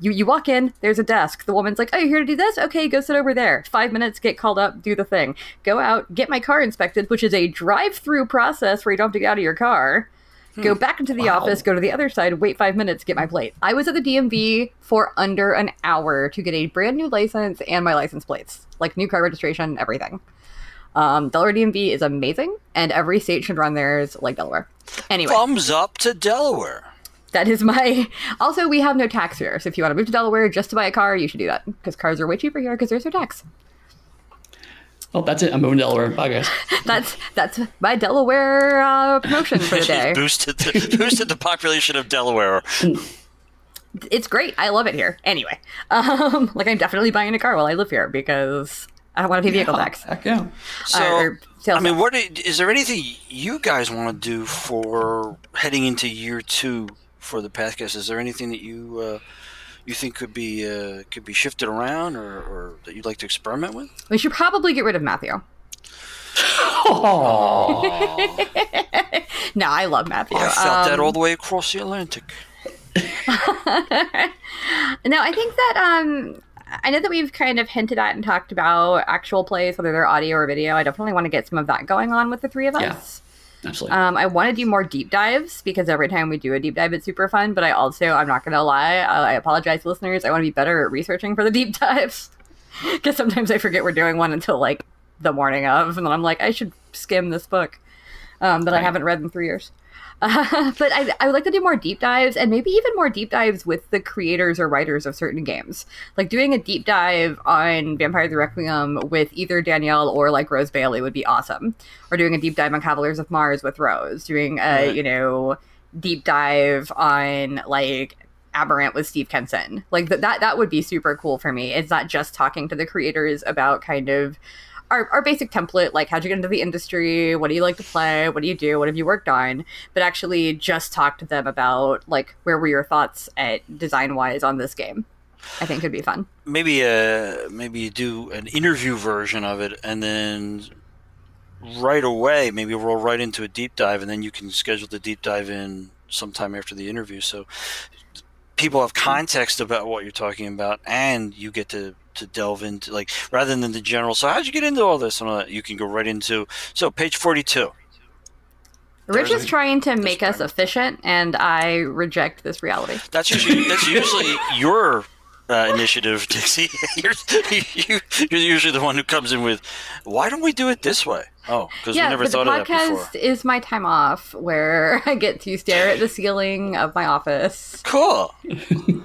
you walk in, there's a desk. The woman's like, oh, you're here to do this? Okay, go sit over there. 5 minutes, get called up, do the thing. Go out, get my car inspected, which is a drive-through process where you don't have to get out of your car. Go back into the office, go to the other side, wait 5 minutes, get my plate. I was at the DMV for under an hour to get a brand new license and my license plates. Like new car registration, everything. Delaware DMV is amazing, and every state should run theirs like Delaware. Anyway. Thumbs up to Delaware. That is my... Also, we have no tax here, so if you want to move to Delaware just to buy a car, you should do that, because cars are way cheaper here because there's no tax. Well, that's it. I'm moving to Delaware. Bye, guys. That's my Delaware promotion for the day. boosted the population of Delaware. It's great. I love it here. Anyway, I'm definitely buying a car while I live here because I don't want to pay vehicle tax. Heck yeah. So, is there anything you guys want to do for heading into year 2 for the Pathcast? Is there anything that you think could be shifted around or that you'd like to experiment with? We should probably get rid of Matthew. No, I love Matthew. I felt that all the way across the Atlantic. No, I think that I know that we've kind of hinted at and talked about actual plays, whether they're audio or video. I definitely want to get some of that going on with the three of us. Yeah, absolutely. I want to do more deep dives because every time we do a deep dive, it's super fun. But I'm not going to lie. I apologize, listeners. I want to be better at researching for the deep dives because sometimes I forget we're doing one until like the morning of, and then I'm like, I should skim this book that I haven't read in 3 years. But I would like to do more deep dives, and maybe even more deep dives with the creators or writers of certain games. Like doing a deep dive on Vampire the Requiem with either Danielle or like Rose Bailey would be awesome. Or doing a deep dive on Cavaliers of Mars with Rose. Doing a deep dive on like Aberrant with Steve Kenson. Like that would be super cool for me. It's not just talking to the creators about kind of our basic template, like how'd you get into the industry, what do you like to play, what do you do, what have you worked on, but actually just talk to them about like where were your thoughts at design wise on this game. I think it'd be fun. Maybe you do an interview version of it, and then right away maybe roll right into a deep dive, and then you can schedule the deep dive in sometime after the interview, so people have context about what you're talking about, and you get to delve into, like, rather than the general, so how'd you get into all this and all that, you can go right into, so page 42. Rich is trying to make us efficient, and I reject this reality. That's usually your initiative, Dixie. You're usually the one who comes in with, why don't we do it this way? Oh, because we never thought of that before. The podcast is my time off where I get to stare at the ceiling of my office. Cool.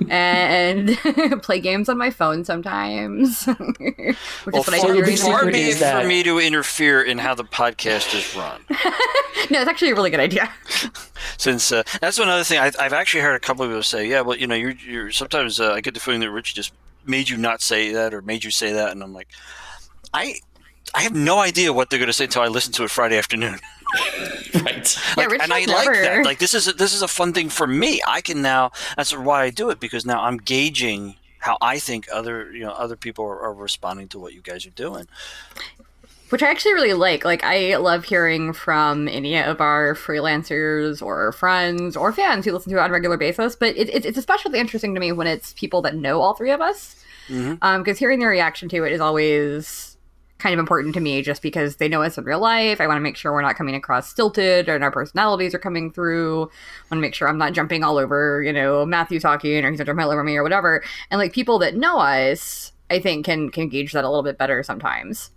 And play games on my phone sometimes. Which is what I do. Far be it for me to interfere in how the podcast is run. No, it's actually a really good idea. Since that's another thing, I've actually heard a couple of people say, yeah, well, you're sometimes I get the feeling that Rich just made you not say that or made you say that, and I'm like, I have no idea what they're going to say until I listen to it Friday afternoon. Right. Rich and I like that. Like this is a fun thing for me. I can now. That's why I do it, because now I'm gauging how I think other people are responding to what you guys are doing. Which I actually really like. Like, I love hearing from any of our freelancers or friends or fans who listen to it on a regular basis. But it's especially interesting to me when it's people that know all three of us. Because hearing their reaction to it is always kind of important to me, just because they know us in real life. I want to make sure we're not coming across stilted and our personalities are coming through. I want to make sure I'm not jumping all over, Matthew talking, or he's not jumping all over me or whatever. And like people that know us, I think can gauge that a little bit better sometimes.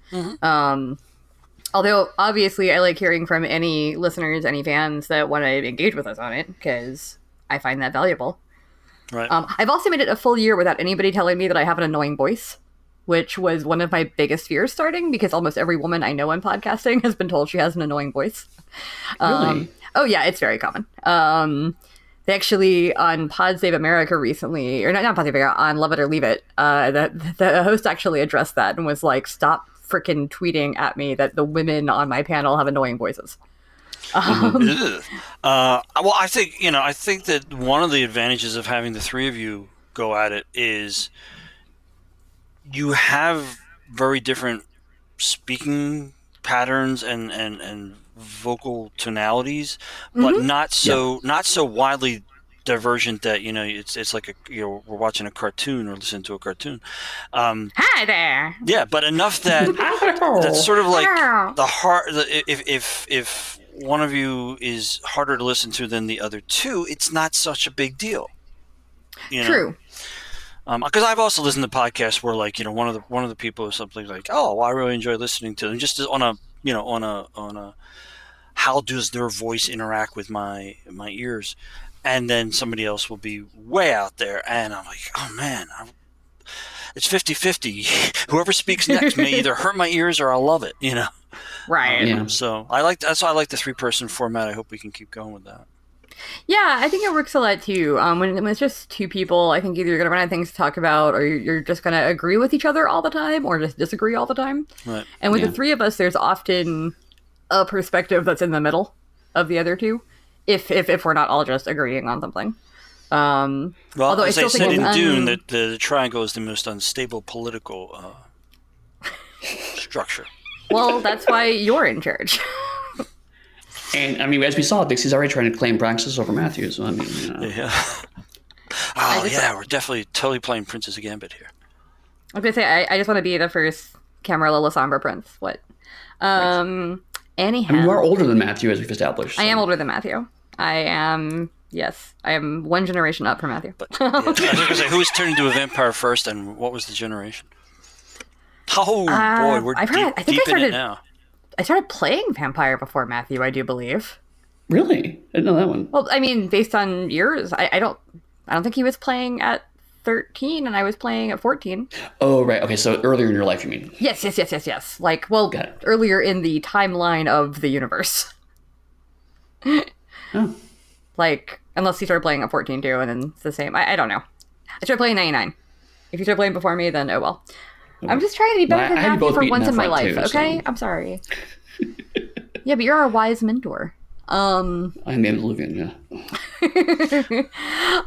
Although obviously I like hearing from any listeners, any fans that want to engage with us on it, because I find that valuable. Right. I've also made it a full year without anybody telling me that I have an annoying voice, which was one of my biggest fears starting, because almost every woman I know in podcasting has been told she has an annoying voice. Really? Oh yeah, it's very common. They actually, on Pod Save America recently, or not Pod Save America, on Love It or Leave It, the host actually addressed that and was like, stop freaking tweeting at me that the women on my panel have annoying voices. Well, I think that one of the advantages of having the three of you go at it is you have very different speaking patterns and vocal tonalities, but not so widely divergent that it's like we're watching a cartoon or listening to a cartoon. Hi there. Yeah, but enough that that's sort of like the heart. If one of you is harder to listen to than the other two, it's not such a big deal. True. Because I've also listened to podcasts where, like, one of the people is something like, "Oh, well, I really enjoy listening to them," just on a how does their voice interact with my ears, and then somebody else will be way out there, and I'm like, "Oh man, it's 50-50. Whoever speaks next may either hurt my ears or I'll love it." Right. So that's why I like the 3-person format. I hope we can keep going with that. Yeah, I think it works a lot too. When it's just two people, I think either you're going to run out of things to talk about, or you're just going to agree with each other all the time, or just disagree all the time. Right. And with the three of us, there's often a perspective that's in the middle of the other two, if we're not all just agreeing on something. Well, although as I I still said think in Dune, that the triangle is the most unstable political structure. Well, that's why you're in charge. And I mean, as we saw, Dixie's already trying to claim Praxis over Matthew. So I mean, Yeah. We're definitely totally playing Princess Gambit here. I was gonna say I just want to be the first Camarilla Lasombra prince. What? Anyhow, I mean, you are older than Matthew, as we've established. So. I am older than Matthew. I am. Yes, I am one generation up from Matthew. But I was gonna say, who was turned into a vampire first, and what was the generation? Oh boy, we're deep in it now. I started playing Vampire before Matthew, I do believe. Really? I didn't know that one. Well, I mean, based on years, I don't think he was playing at 13 and I was playing at 14. Oh, right. Okay, so earlier in your life, you mean? Yes. Like, well, earlier in the timeline of the universe. Oh. Like, unless he started playing at 14 too, and then it's the same. I don't know. I started playing 99. If you started playing before me, then oh well. I'm just trying to be better than Matthew for once in my life, okay? So. I'm sorry. Yeah, but you're our wise mentor. I'm Antediluvian, yeah.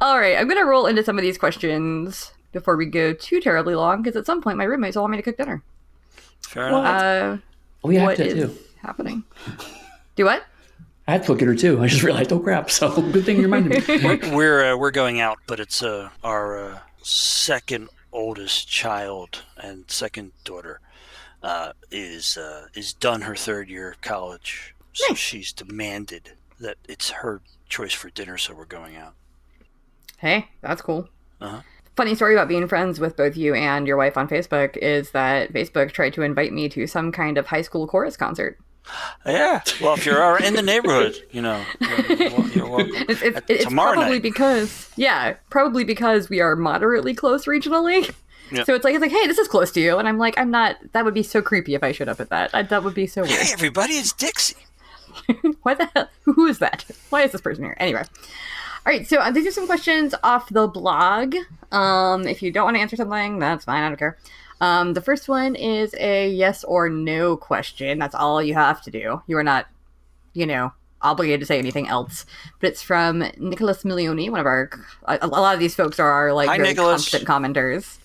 All right, I'm going to roll into some of these questions before we go too terribly long, because at some point my roommates will want me to cook dinner. Fair enough. We have what to, is too. happening? Do what? I have to cook dinner, too. I just realized, oh, crap. So good thing you reminded me. We're going out, but it's our second oldest child and second daughter is done her third year of college, so nice. She's demanded that it's her choice for dinner, so we're going out. Hey, that's cool. Uh-huh. Funny story about being friends with both you and your wife on Facebook is that Facebook tried to invite me to some kind of high school chorus concert. Yeah. Well, if you're in the neighborhood, you're welcome. It's tomorrow probably night. because we are moderately close regionally. Yep. So it's like, hey, this is close to you. And I'm like, I'm not, that would be so creepy if I showed up at that. That would be so weird. Hey, everybody, it's Dixie. What the hell? Who is that? Why is this person here? Anyway. All right, so these are some questions off the blog. If you don't want to answer something, that's fine. I don't care. The first one is a yes or no question. That's all you have to do. You are not, obligated to say anything else. But it's from Nicholas Milioni, one of our... A lot of these folks are our Hi, very Nicholas. constant commenters.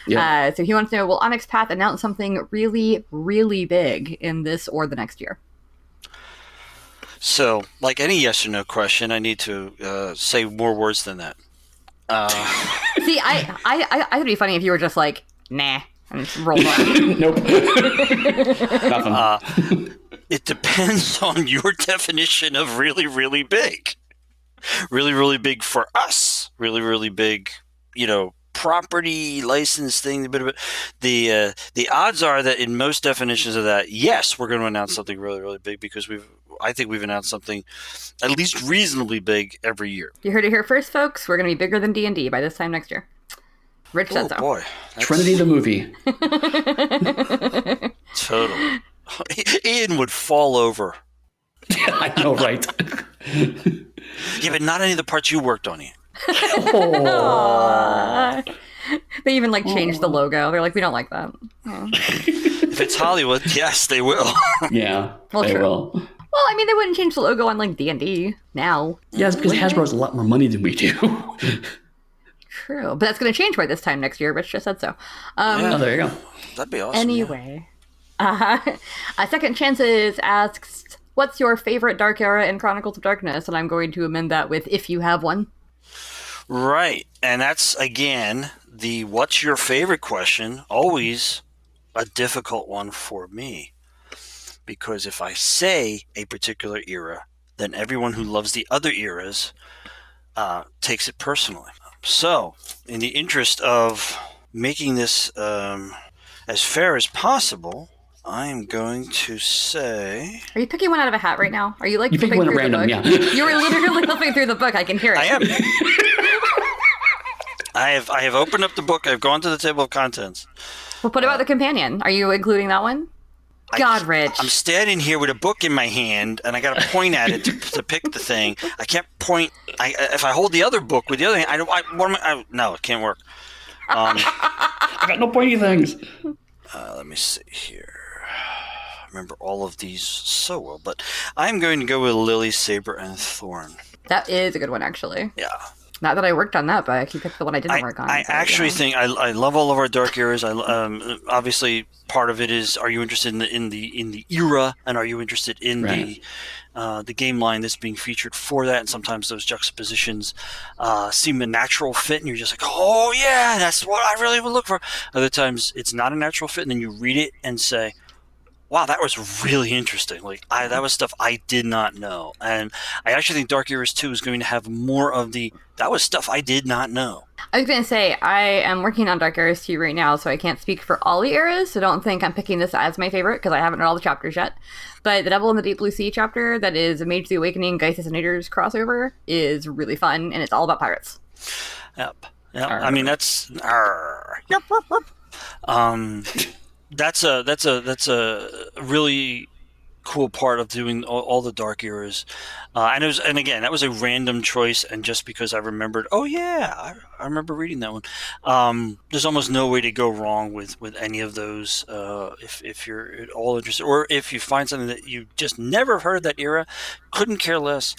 Yeah. So he wants to know, will Onyx Path announce something really, really big in this or the next year? So, like any yes or no question, I need to say more words than that. See, I would be funny if you were just like, nah, and just rolled on. Nope. Nothing. It depends on your definition of really, really big. Really, really big for us. Really, really big, property license thing, a bit of it. The odds are that in most definitions of that, yes, we're going to announce something really, really big because I think we've announced something at least reasonably big every year. You heard it here first, folks. We're going to be bigger than D&D by this time next year. Rich said so. Oh boy, Trinity the movie. Totally. Ian would fall over. I know, right? Yeah, but not any of the parts you worked on, Ian. Aww. They even changed the logo. They're like, we don't like that. Oh. If it's Hollywood, yes, they will. Yeah, Well, they true. will. Well, I mean, they wouldn't change the logo on D&D now. Yeah, it's because Hasbro has a lot more money than we do. True, but that's going to change by this time next year. Rich just said so. Oh, there you go. That'd be awesome. Anyway, Second Chances asks, what's your favorite Dark Era in Chronicles of Darkness? And I'm going to amend that with, if you have one. Right. And that's, again, the what's your favorite question, always a difficult one for me. Because if I say a particular era, then everyone who loves the other eras takes it personally. So, in the interest of making this as fair as possible, I'm going to say... Are you picking one out of a hat right now? Are you You pick one at random, yeah. You were literally flipping through the book. I can hear it. I am. I have opened up the book. I've gone to the table of contents. Well, what about the companion? Are you including that one? God, Rich. I'm standing here with a book in my hand, and I got to point at it to pick the thing. I can't point. If I hold the other book with the other hand, no, it can't work. I got no pointy things. Let me see here. I remember all of these so well, but I'm going to go with Lily, Saber, and Thorn. That is a good one, actually. Yeah. Not that I worked on that book. You picked the one I didn't work on. I actually think I love all of our dark eras. Obviously, part of it is: are you interested in the era, and are you interested in the game line that's being featured for that? And sometimes those juxtapositions seem a natural fit, and you're just like, oh yeah, that's what I really would look for. Other times, it's not a natural fit, and then you read it and say, wow, that was really interesting. That was stuff I did not know. And I actually think Dark Eras 2 is going to have more of that was stuff I did not know. I was going to say, I am working on Dark Eras 2 right now, so I can't speak for all the eras, so don't think I'm picking this as my favorite, because I haven't read all the chapters yet. But the Devil in the Deep Blue Sea chapter, that is a Mage the Awakening, Geist Assassinators crossover, is really fun, and it's all about pirates. Yep. I mean, that's... That's a really cool part of doing all the dark eras, and again, that was a random choice, and just because I remembered, oh yeah, I remember reading that one. There's almost no way to go wrong with any of those if you're at all interested, or if you find something that you just never heard of that era, couldn't care less,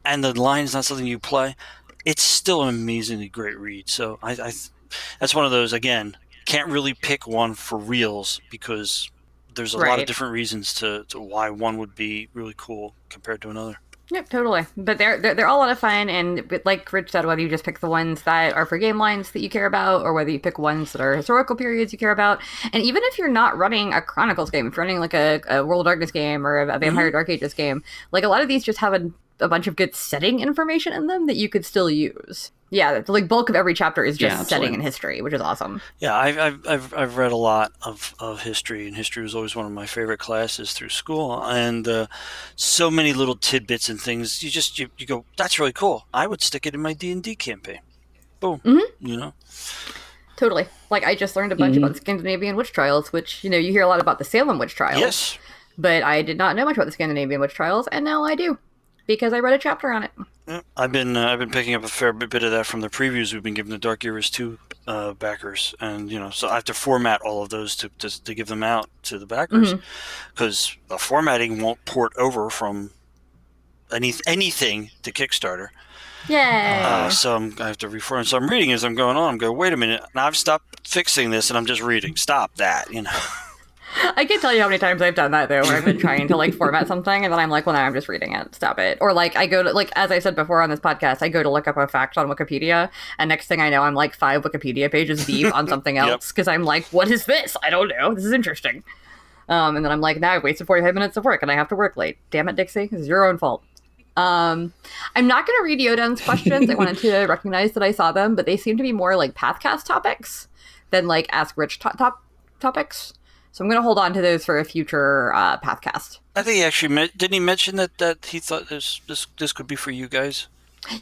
and the line is not something you play. It's still an amazingly great read. So I that's one of those, again. Can't really pick one for reals because there's a lot of different reasons to why one would be really cool compared to another. Yep, totally. But they're all a lot of fun, and like Rich said, whether you just pick the ones that are for game lines that you care about, or whether you pick ones that are historical periods you care about, and even if you're not running a Chronicles game, if you're running a World of Darkness game or a Vampire Dark Ages game, a lot of these just have a bunch of good setting information in them that you could still use. Yeah, the bulk of every chapter is just setting and history, which is awesome. Yeah, I've read a lot of history, and history was always one of my favorite classes through school. And so many little tidbits and things. You go, that's really cool. I would stick it in my D&D campaign. Boom. Mm-hmm. You know. Totally. I just learned a bunch about the Scandinavian witch trials, which you hear a lot about the Salem witch trials. Yes. But I did not know much about the Scandinavian witch trials, and now I do, because I read a chapter on it. Yeah, I've been picking up a fair bit of that from the previews we've been giving the Dark Eras 2 backers, and so I have to format all of those to give them out to the backers, because the formatting won't port over from anything to Kickstarter. Yay! So I have to reformat. So I'm reading as I'm going on. I'm going, wait a minute, now I've stopped fixing this, and I'm just reading. Stop that, I can't tell you how many times I've done that, though, where I've been trying to, format something, and then I'm like, well, now I'm just reading it. Stop it. Or, I go to, as I said before on this podcast, I go to look up a fact on Wikipedia, and next thing I know, I'm, 5 Wikipedia pages deep on something else, because I'm like, what is this? I don't know. This is interesting. And then I'm like, now I've wasted 45 minutes of work, and I have to work late. Damn it, Dixie. This is your own fault. I'm not going to read Yoden's questions. I wanted to recognize that I saw them, but they seem to be more like Pathcast topics than like Ask Rich topics. So I'm going to hold on to those for a future Pathcast. I think he actually didn't he mention that he thought this could be for you guys?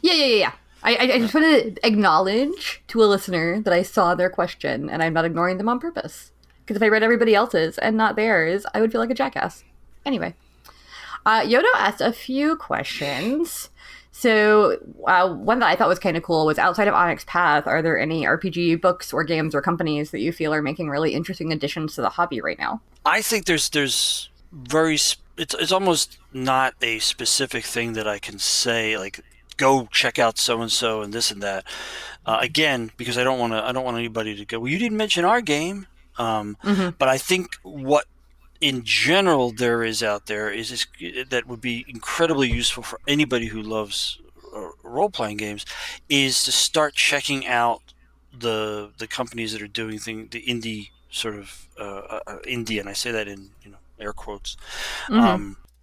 Yeah. I just want to acknowledge to a listener that I saw their question and I'm not ignoring them on purpose. Because if I read everybody else's and not theirs, I would feel like a jackass. Anyway. Yodo asked a few questions. So one that I thought was kind of cool was, outside of Onyx Path, are there any RPG books or games or companies that you feel are making really interesting additions to the hobby right now? I think there's very it's almost not a specific thing that I can say like go check out so and so and this and that. Again, because I don't want anybody to go, well, you didn't mention our game. But I think what in general there is out there is that would be incredibly useful for anybody who loves role-playing games, is to start checking out the companies that are doing the indie sort of indie, and I say that in air quotes,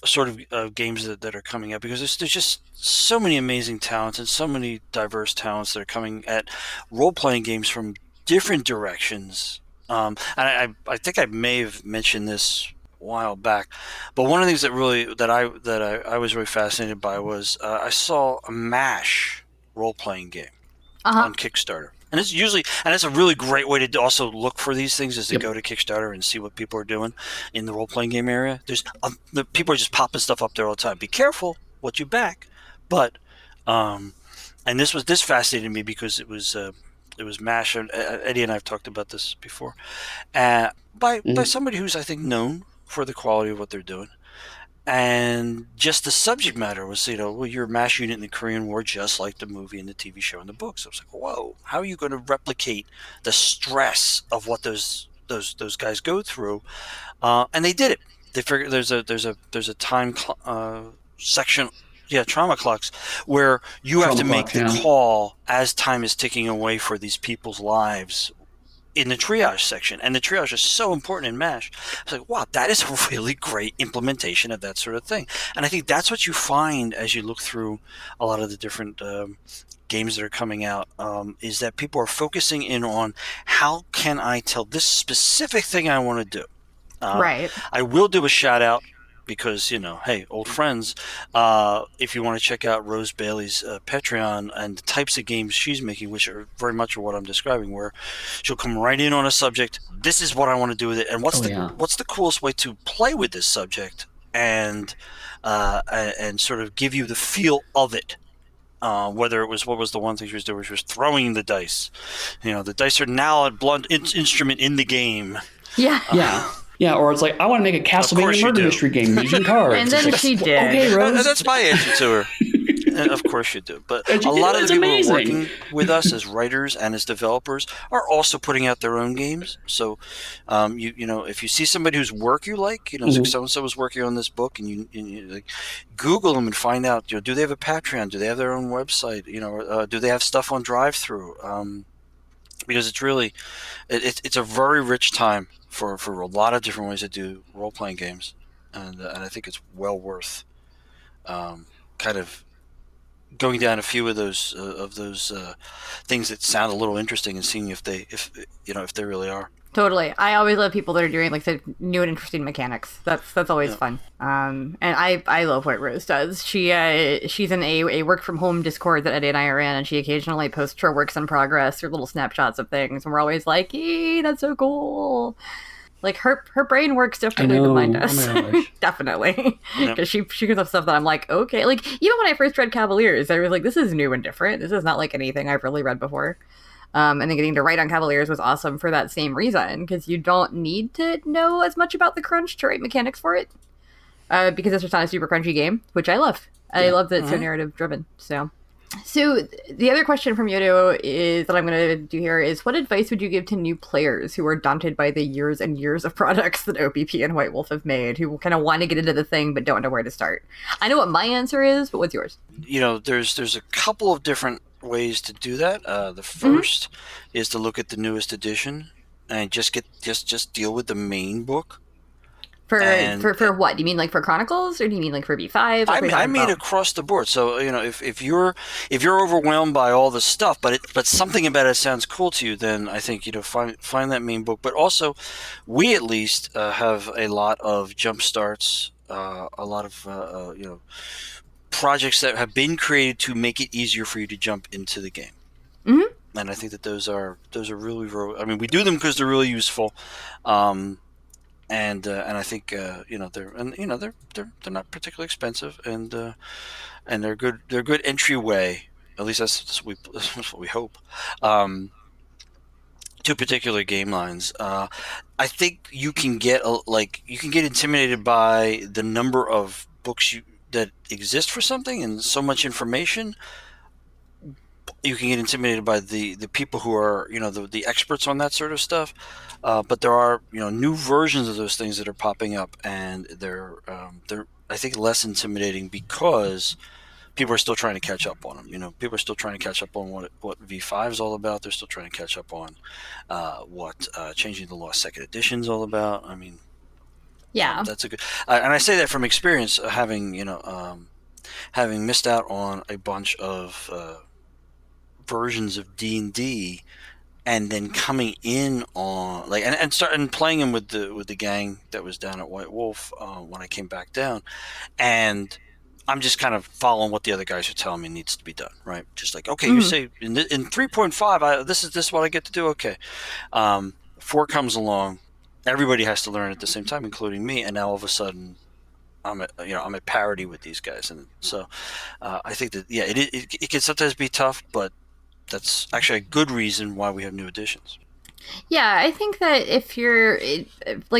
sort of games that are coming out, because there's just so many amazing talents and so many diverse talents that are coming at role-playing games from different directions. And I think I may have mentioned this a while back, but one of the things that I was really fascinated by was I saw a MASH role-playing game on Kickstarter, and it's a really great way to also look for these things, is to go to Kickstarter and see what people are doing in the role-playing game area. There's the people are just popping stuff up there all the time. Be careful what you back, but and this fascinated me because it was MASH, and Eddie and I have talked about this before, by somebody who's, I think, known for the quality of what they're doing, and just the subject matter was, well, you're a MASH unit in the Korean War, just like the movie and the TV show and the books. I was like, whoa, how are you going to replicate the stress of what those guys go through? And they did it. They figured there's a time section. Yeah, trauma clocks, where you have to make the call as time is ticking away for these people's lives in the triage section. And the triage is so important in MASH. I was like, wow, that is a really great implementation of that sort of thing. And I think that's what you find as you look through a lot of the different games that are coming out, is that people are focusing in on, how can I tell this specific thing I want to do? Right. I will do a shout out, because, hey, old friends, if you want to check out Rose Bailey's Patreon and the types of games she's making, which are very much what I'm describing, where she'll come right in on a subject, this is what I want to do with it, and what's the coolest way to play with this subject, and sort of give you the feel of it. Whether it was, what was the one thing she was doing, which was throwing the dice. The dice are now a blunt instrument in the game. Yeah. Yeah, or it's like, I want to make a Castlevania murder mystery game using cards. And then she did. Okay, Rose. That's my answer to her. Of course you do. But a lot of the people who are working with us as writers and as developers are also putting out their own games. So, if you see somebody whose work you like, so-and-so was working on this book, and you like, Google them and find out, do they have a Patreon? Do they have their own website? Do they have stuff on Drive-Thru? Because it's really, it's a very rich time for a lot of different ways to do role-playing games, and I think it's well worth kind of going down a few of those things that sound a little interesting and seeing if they really are. Totally. I always love people that are doing like the new and interesting mechanics. That's always fun. And I love what Rose does. She's in a work from home Discord that Eddie and I are in, and she occasionally posts her works in progress or little snapshots of things, and we're always like, "Ee, that's so cool." Like her brain works differently than mine does. Definitely. Because she gives up stuff that I'm like, okay. Like, even when I first read Cavaliers, I was like, this is new and different. This is not like anything I've really read before. And then getting to write on Cavaliers was awesome for that same reason, because you don't need to know as much about the crunch to write mechanics for it, because it's just not a super crunchy game, which I love. I love that it's so narrative driven. So the other question from Yodo is that I'm going to do here is, what advice would you give to new players who are daunted by the years and years of products that OPP and White Wolf have made, who kind of want to get into the thing but don't know where to start? I know what my answer is, but what's yours? There's a couple of different ways to do that. The first is to look at the newest edition and just deal with the main book. For what? Do you mean like for Chronicles, or do you mean like for V5? Like, I mean across the board. So if you're overwhelmed by all the stuff, but something about it sounds cool to you, then I think find that main book. But also, we at least have a lot of jump starts, a lot of projects that have been created to make it easier for you to jump into the game. Mm-hmm. And I think that those are really, really. I mean, we do them because they're really useful. And I think they're not particularly expensive, and they're good. They're good entryway. At least that's what we hope. To particular game lines. I think you can get intimidated by the number of books that exist for something and so much information. You can get intimidated by the people who are the experts on that sort of stuff. But there are new versions of those things that are popping up, and they're I think less intimidating because people are still trying to catch up on them. People are still trying to catch up on what V5 is all about. They're still trying to catch up on what Changing the Law Second Edition is all about. I mean, yeah, that's a good. And I say that from experience, having missed out on a bunch of versions of D&D. And then coming in on and playing them with the gang that was down at White Wolf when I came back down, and I'm just kind of following what the other guys are telling me needs to be done, right? Just like, okay, you say in 3.5, this is what I get to do. Okay, 4 comes along, everybody has to learn at the same time, including me, and now all of a sudden, I'm at parity with these guys, and so I think that it can sometimes be tough, but that's actually a good reason why we have new editions. Yeah, I think that if you're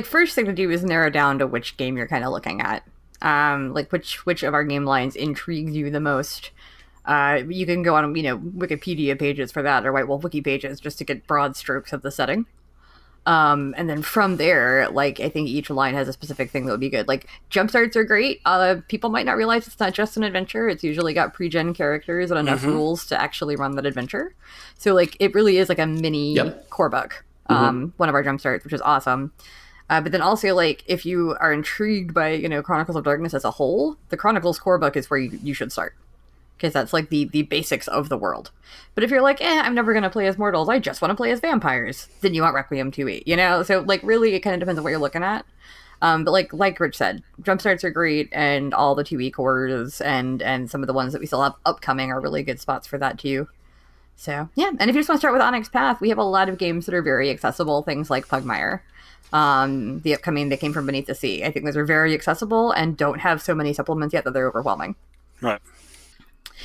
first thing to do is narrow down to which game you're kind of looking at. Like which of our game lines intrigues you the most. You can go on Wikipedia pages for that, or White Wolf wiki pages, just to get broad strokes of the setting. And then from there, I think each line has a specific thing that would be good. Like, jumpstarts are great. People might not realize it's not just an adventure. It's usually got pre-gen characters and enough rules to actually run that adventure. So, it really is like a mini core book. One of our jumpstarts, which is awesome. But then also, if you are intrigued by, Chronicles of Darkness as a whole, the Chronicles core book is where you should start. Because that's the basics of the world. But if you're I'm never going to play as mortals, I just want to play as vampires, then you want Requiem 2e, So, really, it kind of depends on what you're looking at. But like Rich said, jumpstarts are great, and all the 2e cores and some of the ones that we still have upcoming are really good spots for that, too. So, yeah. And if you just want to start with Onyx Path, we have a lot of games that are very accessible, things like Pugmire. The upcoming That Came From Beneath the Sea. I think those are very accessible and don't have so many supplements yet that they're overwhelming. Right.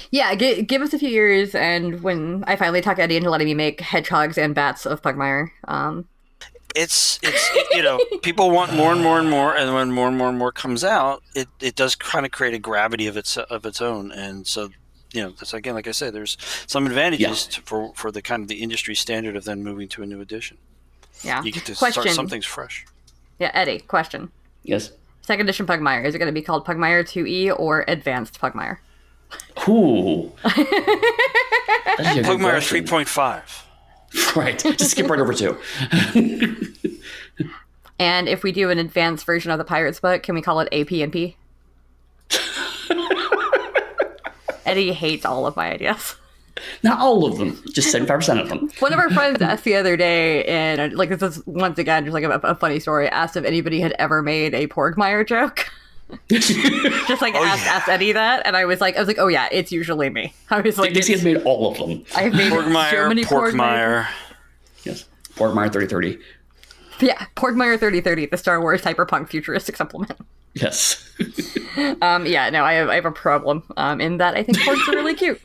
Yeah, give us a few years, and when I finally talk Eddie into letting me make hedgehogs and bats of Pugmire. It's people want more and more and more, and when more and more comes out, it does kind of create a gravity of its own, and so that's, again, like I said, there's some advantages for the kind of the industry standard of then moving to a new edition. Yeah, you get to start something's fresh. Yeah, Eddie, question. Yes. Second edition Pugmire, is it going to be called Pugmire 2e or Advanced Pugmire? Ooh. Pugmire 3.5. Right. Just skip right over 2. And if we do an advanced version of the Pirates book, can we call it AP&P? Eddie hates all of my ideas. Not all of them, just 75% of them. One of our friends asked the other day, and this is once again just a funny story, asked if anybody had ever made a Pugmire joke. Just asked Eddie that, and I was like, oh yeah, it's usually me. I was like, Dixie has made all of them. I have made so many Pugmire. Yes, Pugmire 3030. Yeah, Pugmire 3030, the Star Wars Cyberpunk futuristic supplement. Yes. Yeah, no, I have a problem in that I think porgs are really cute.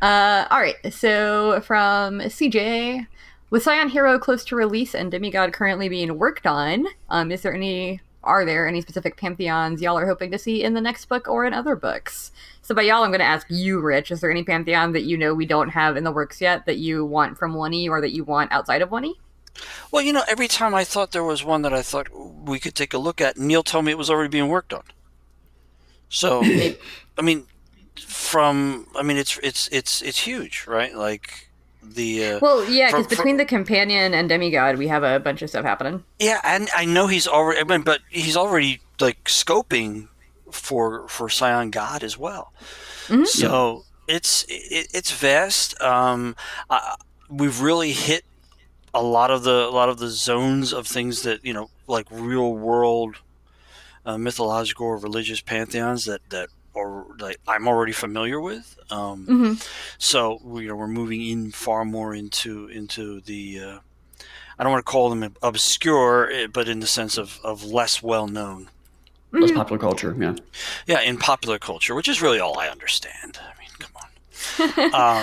All right, so from CJ, with Scion Hero close to release and Demigod currently being worked on, are there any specific pantheons y'all are hoping to see in the next book or in other books? So by y'all, I'm going to ask you, Rich, is there any pantheon that we don't have in the works yet that you want from 1E or that you want outside of 1E? Well, every time I thought there was one that I thought we could take a look at, Neil told me it was already being worked on. So, it's huge, right? Well, yeah, because between the companion and demigod, we have a bunch of stuff happening. Yeah, and I know he's already, but he's already like scoping for Scion God as well. Mm-hmm. So it's vast. We've really hit a lot of the zones of things that like real world mythological or religious pantheons that or like I'm already familiar with. So we're moving in far more into the I don't want to call them obscure, but in the sense of less well known, less popular culture. Yeah, in popular culture, which is really all I understand. I mean, come on.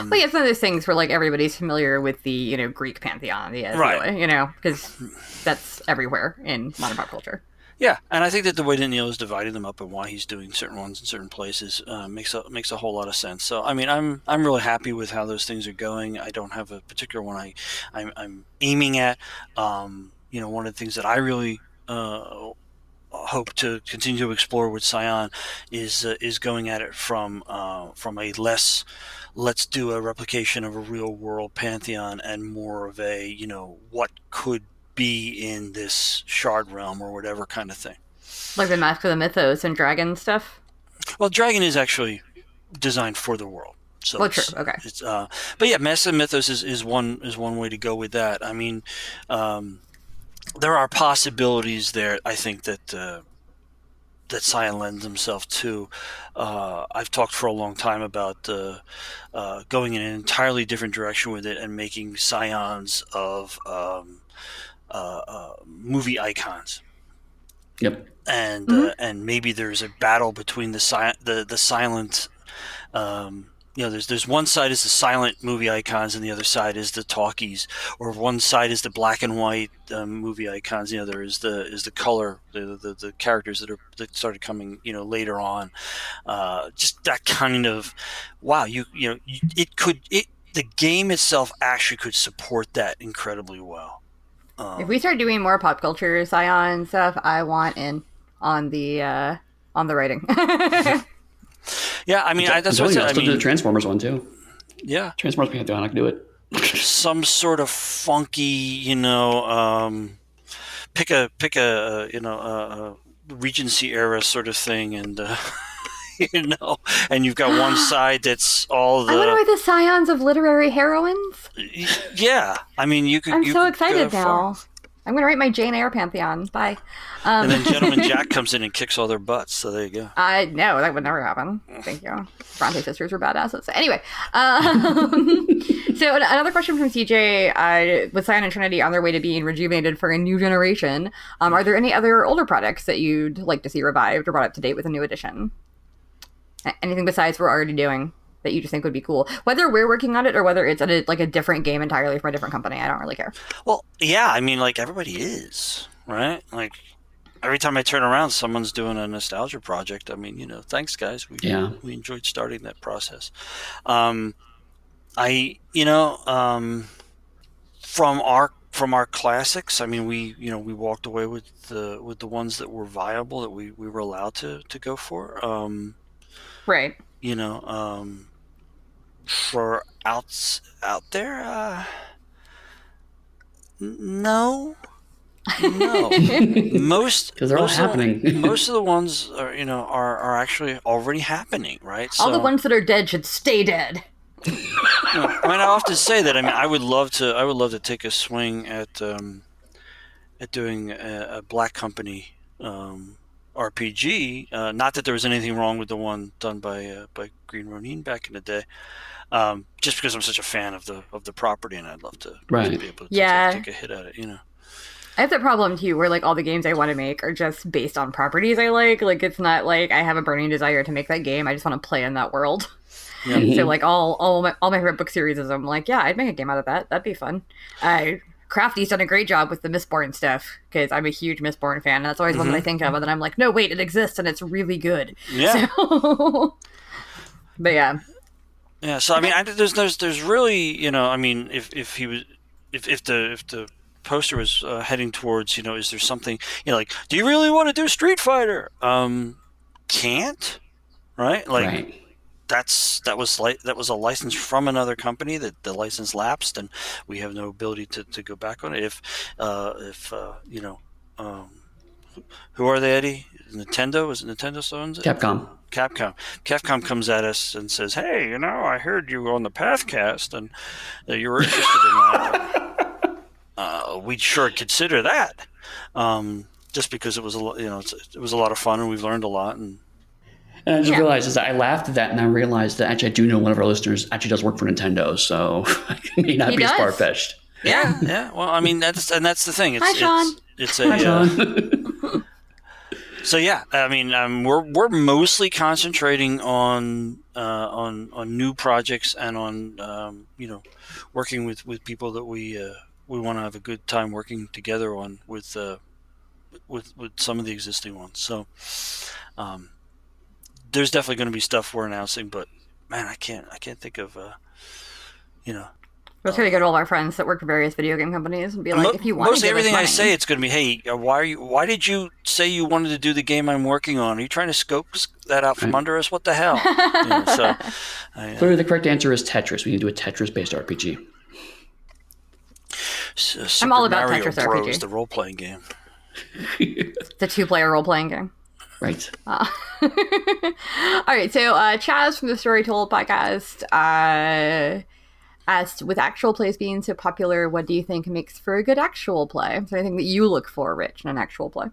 Well, yeah, it's one of those things where like everybody's familiar with the Greek pantheon, right? Because that's everywhere in modern pop culture. Yeah, and I think that the way that Neil is dividing them up and why he's doing certain ones in certain places makes a whole lot of sense. So, I mean, I'm really happy with how those things are going. I don't have a particular one I'm aiming at. One of the things that I really hope to continue to explore with Scion is going at it from a less let's do a replication of a real world pantheon and more of a what could be in this shard realm or whatever kind of thing, like the Mask of the Mythos and dragon stuff. Well, dragon is actually designed for the world, so true. Okay. It's but yeah, Mask of the Mythos is one way to go with that. I mean, there are possibilities there. I think that Scion lends himself to. I've talked for a long time about going in an entirely different direction with it and making Scions of movie icons. Yep. And maybe there's a battle between the silent. There's one side is the silent movie icons and the other side is the talkies, or one side is the black and white movie icons. There is the color, the characters that started coming later on. Just that kind of wow. The game itself actually could support that incredibly well. If we start doing more pop culture Scion stuff, I want in on the writing. Yeah, I mean, that's what I mean. Do the Transformers one too. Yeah, Transformers Pantheon, I can do it. Some sort of funky, pick a Regency era sort of thing, and and you've got one side that's all the. I want to write the Scions of literary heroines. Yeah, I mean, you could. I'm so excited now. I'm going to write my Jane Eyre pantheon. Bye. And then Gentleman Jack comes in and kicks all their butts. So there you go. No, that would never happen. Thank you. Bronte sisters were badasses. Anyway, so another question from CJ. With Scion and Trinity on their way to being rejuvenated for a new generation, are there any other older products that you'd like to see revived or brought up to date with a new edition? Anything besides what we're already doing that you just think would be cool? Whether we're working on it or whether it's a different game entirely from a different company, I don't really care. Well, yeah, I mean, like, everybody is, right? Like, every time I turn around, someone's doing a nostalgia project. I mean, thanks, guys. We enjoyed starting that process. From our classics, I mean, we walked away with the ones that were viable, that we were allowed to go for. Right. For out there, no. Most because they're all happening. Most of the ones are actually already happening, right? All the ones that are dead should stay dead. I mean, I often say that. I mean, I would love to take a swing at doing a Black Company RPG. Not that there was anything wrong with the one done by Green Ronin back in the day. Just because I'm such a fan of the property, and I'd love to be able to take a hit at it. I have that problem too, where like all the games I want to make are just based on properties I like. Like it's not like I have a burning desire to make that game. I just want to play in that world. Yeah. So like all my favorite book series is I'm like, yeah, I'd make a game out of that. That'd be fun. Crafty's done a great job with the Mistborn stuff because I'm a huge Mistborn fan, and that's always one that I think of. And then I'm like, no, wait, it exists and it's really good. Yeah. So, but yeah. Yeah. So I mean, there's really I mean, if the poster was heading towards is there something like, do you really want to do Street Fighter? Can't, right? Like that was a license from another company that the license lapsed, and we have no ability to go back on it. If who are they, Eddie? Nintendo? Is it Nintendo still owns it? Capcom comes at us and says, "Hey, I heard you on the Pathcast, and you were interested in that. We'd sure consider that." Just because it was it was a lot of fun, and we've learned a lot. And I just realized is that I laughed at that, and I realized that actually I do know one of our listeners actually does work for Nintendo, so it may not be as far-fetched. Yeah. Well, I mean, that's the thing. Hi, Sean. Hi, Sean. So yeah, I mean, we're mostly concentrating on new projects and on working with people that we want to have a good time working together on with some of the existing ones. So there's definitely going to be stuff we're announcing, but man, I can't think of We're going to go to all our friends that work for various video game companies and be like, if you want mostly to give us everything money. I say, it's going to be, hey, why did you say you wanted to do the game I'm working on? Are you trying to scope that out from under us? What the hell? Clearly, the correct answer is Tetris. We need to do a Tetris-based RPG. I'm all about Mario Tetris Bros, RPG. the role-playing game. It's a 2-player role-playing game. Right. All right, so Chaz from the Story Told podcast asked, with actual plays being so popular, what do you think makes for a good actual play? Is there anything that you look for, Rich, in an actual play?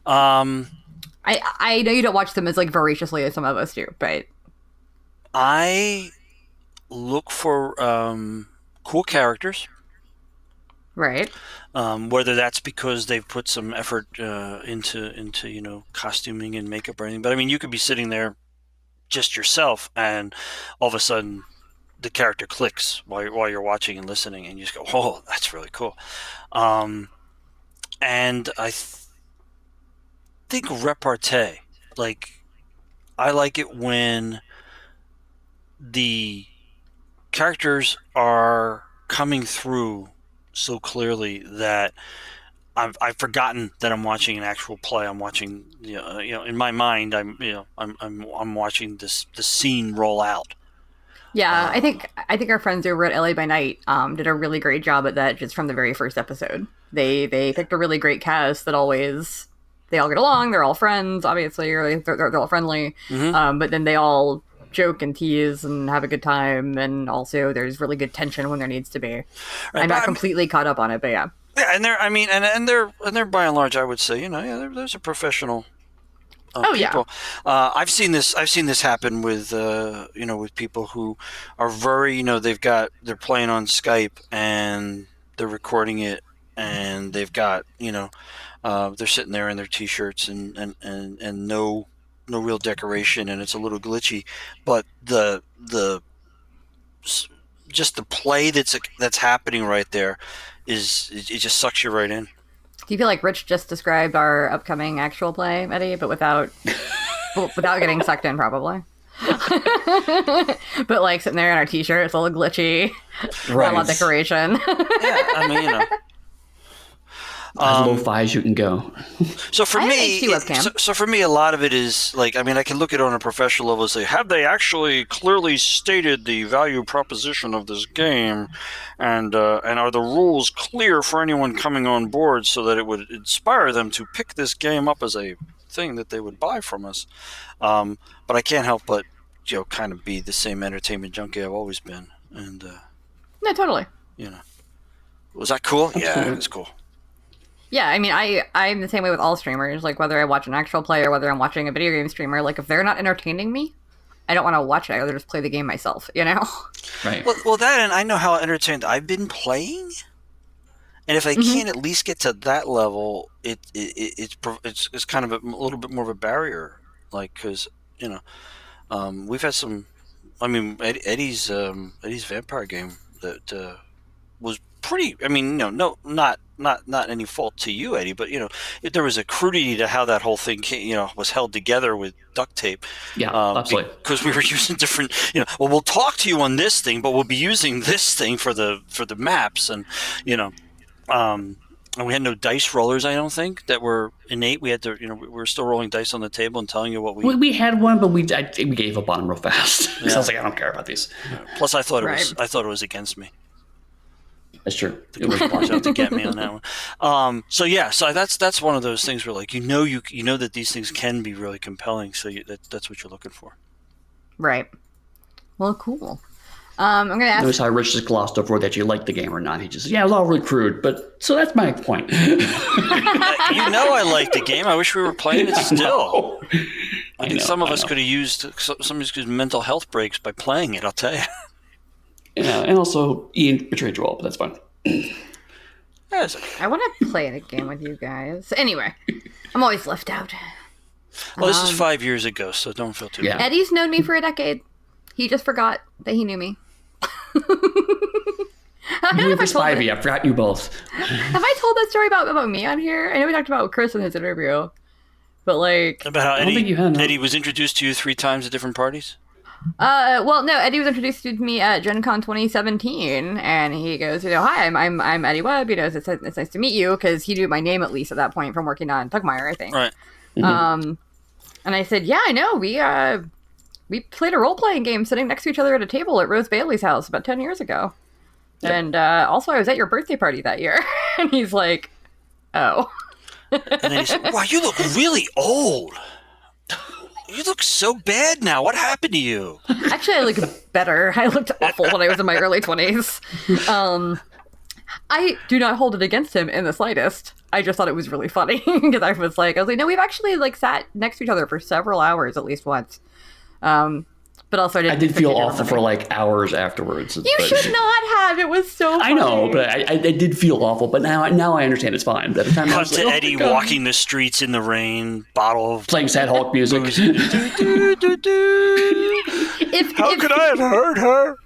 I know you don't watch them as like voraciously as some of us do, but I look for cool characters. Right. Whether that's because they've put some effort into costuming and makeup or anything. But I mean, you could be sitting there just yourself, and all of a sudden the character clicks while you're watching and listening, and you just go, "Oh, that's really cool." And I think repartee. Like, I like it when the characters are coming through so clearly that I've forgotten that I'm watching an actual play. I'm watching, in my mind, I'm watching the scene roll out. Yeah, I think our friends over at LA by Night did a really great job at that just from the very first episode. They picked a really great cast that they all get along. They're all friends, obviously, or they're all friendly. Mm-hmm. But then they all joke and tease and have a good time, and also there's really good tension when there needs to be. Right, I'm not completely caught up on it, but yeah. Yeah, and they're by and large, I would say, there's a professional. People. I've seen this happen with with people who are very they're playing on Skype and they're recording it, and they've got they're sitting there in their t-shirts and no real decoration, and it's a little glitchy, but the just the play that's happening right there it just sucks you right in. Do you feel like Rich just described our upcoming actual play, Eddie, but without getting sucked in, probably? But like sitting there in our t-shirt, it's a little glitchy. Right. A lot of decoration. Yeah, I mean, as lo-fi as you can go. So for me, for me, a lot of it is like, I mean, I can look at it on a professional level and say, have they actually clearly stated the value proposition of this game, and are the rules clear for anyone coming on board so that it would inspire them to pick this game up as a thing that they would buy from us? But I can't help but kind of be the same entertainment junkie I've always been, and no, totally. Was that cool? Yeah, it was cool. Yeah, I mean, I'm the same way with all streamers. Like, whether I watch an actual play or whether I'm watching a video game streamer, like, if they're not entertaining me, I don't want to watch it. I'd rather just play the game myself, Right. Well, that, and I know how entertained I've been playing, and if I can't at least get to that level, it's kind of a little bit more of a barrier. Like, because we've had some. I mean, Eddie's vampire game that was pretty. I mean, not any fault to you, Eddie, but there was a crudity to how that whole thing was held together with duct tape. Yeah, absolutely. Because we were using different. Well, we'll talk to you on this thing, but we'll be using this thing for the maps, and And we had no dice rollers, I don't think, that were innate. We had to, we were still rolling dice on the table and telling you what we had one, but we gave up on them real fast. So I was like, I don't care about these. Plus, I thought it was against me. That's true. It was watch out to get me on that one. So that's one of those things where like you know that these things can be really compelling. So that's what you're looking for. Right. Well, cool. I'm going to ask. Notice how Rich just glossed over that you liked the game or not. He just, it was all really crude. But so that's my point. I liked the game. I wish we were playing it still. I think some of us could have used mental health breaks by playing it. I'll tell you. Yeah, and also Ian betrayed you all, but that's fine. That's okay. I want to play the game with you guys. Anyway, I'm always left out. Well, this is 5 years ago, so don't feel too bad. Eddie's known me for a decade. He just forgot that he knew me. I forgot you both. Have I told that story about me on here? I know we talked about Chris in his interview, but like about how Eddie was introduced to you 3 times at different parties. Well, no, Eddie was introduced to me at Gen Con 2017, and he goes, hi, I'm Eddie Webb. It's nice to meet you, because he knew my name at least at that point from working on Pugmire, I think. Right. Mm-hmm. And I said, yeah, I know. We played a role-playing game sitting next to each other at a table at Rose Bailey's house about 10 years ago. Yep. And also, I was at your birthday party that year. And he's like, oh. And then he said, wow, you look really old. You look so bad now. What happened to you? Actually, I look better. I looked awful when I was in my early 20s. I do not hold it against him in the slightest. I just thought it was really funny. Because I was like, no, we've actually sat next to each other for several hours at least once. But also I did feel awful for hours afterwards. You should not have. It was so funny. I know, but I did feel awful. But now I understand it's fine. But at the time, cut to Eddie walking the streets in the rain, bottle of playing Sad Hulk music. How could I have hurt her?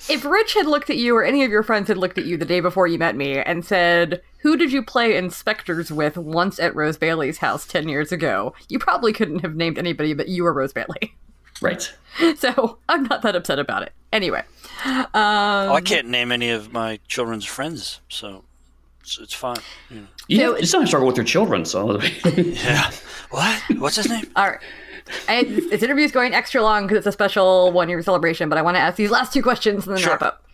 If Rich had looked at you, or any of your friends had looked at you the day before you met me and said, who did you play Inspectors with once at Rose Bailey's house 10 years ago? You probably couldn't have named anybody but you or Rose Bailey. Right. So I'm not that upset about it. Anyway. I can't name any of my children's friends, so it's fine. It's not a struggle with your children, so. Yeah. What? What's his name? All right. This interview is going extra long because it's a special 1 year celebration, but I want to ask these last 2 questions and then wrap up.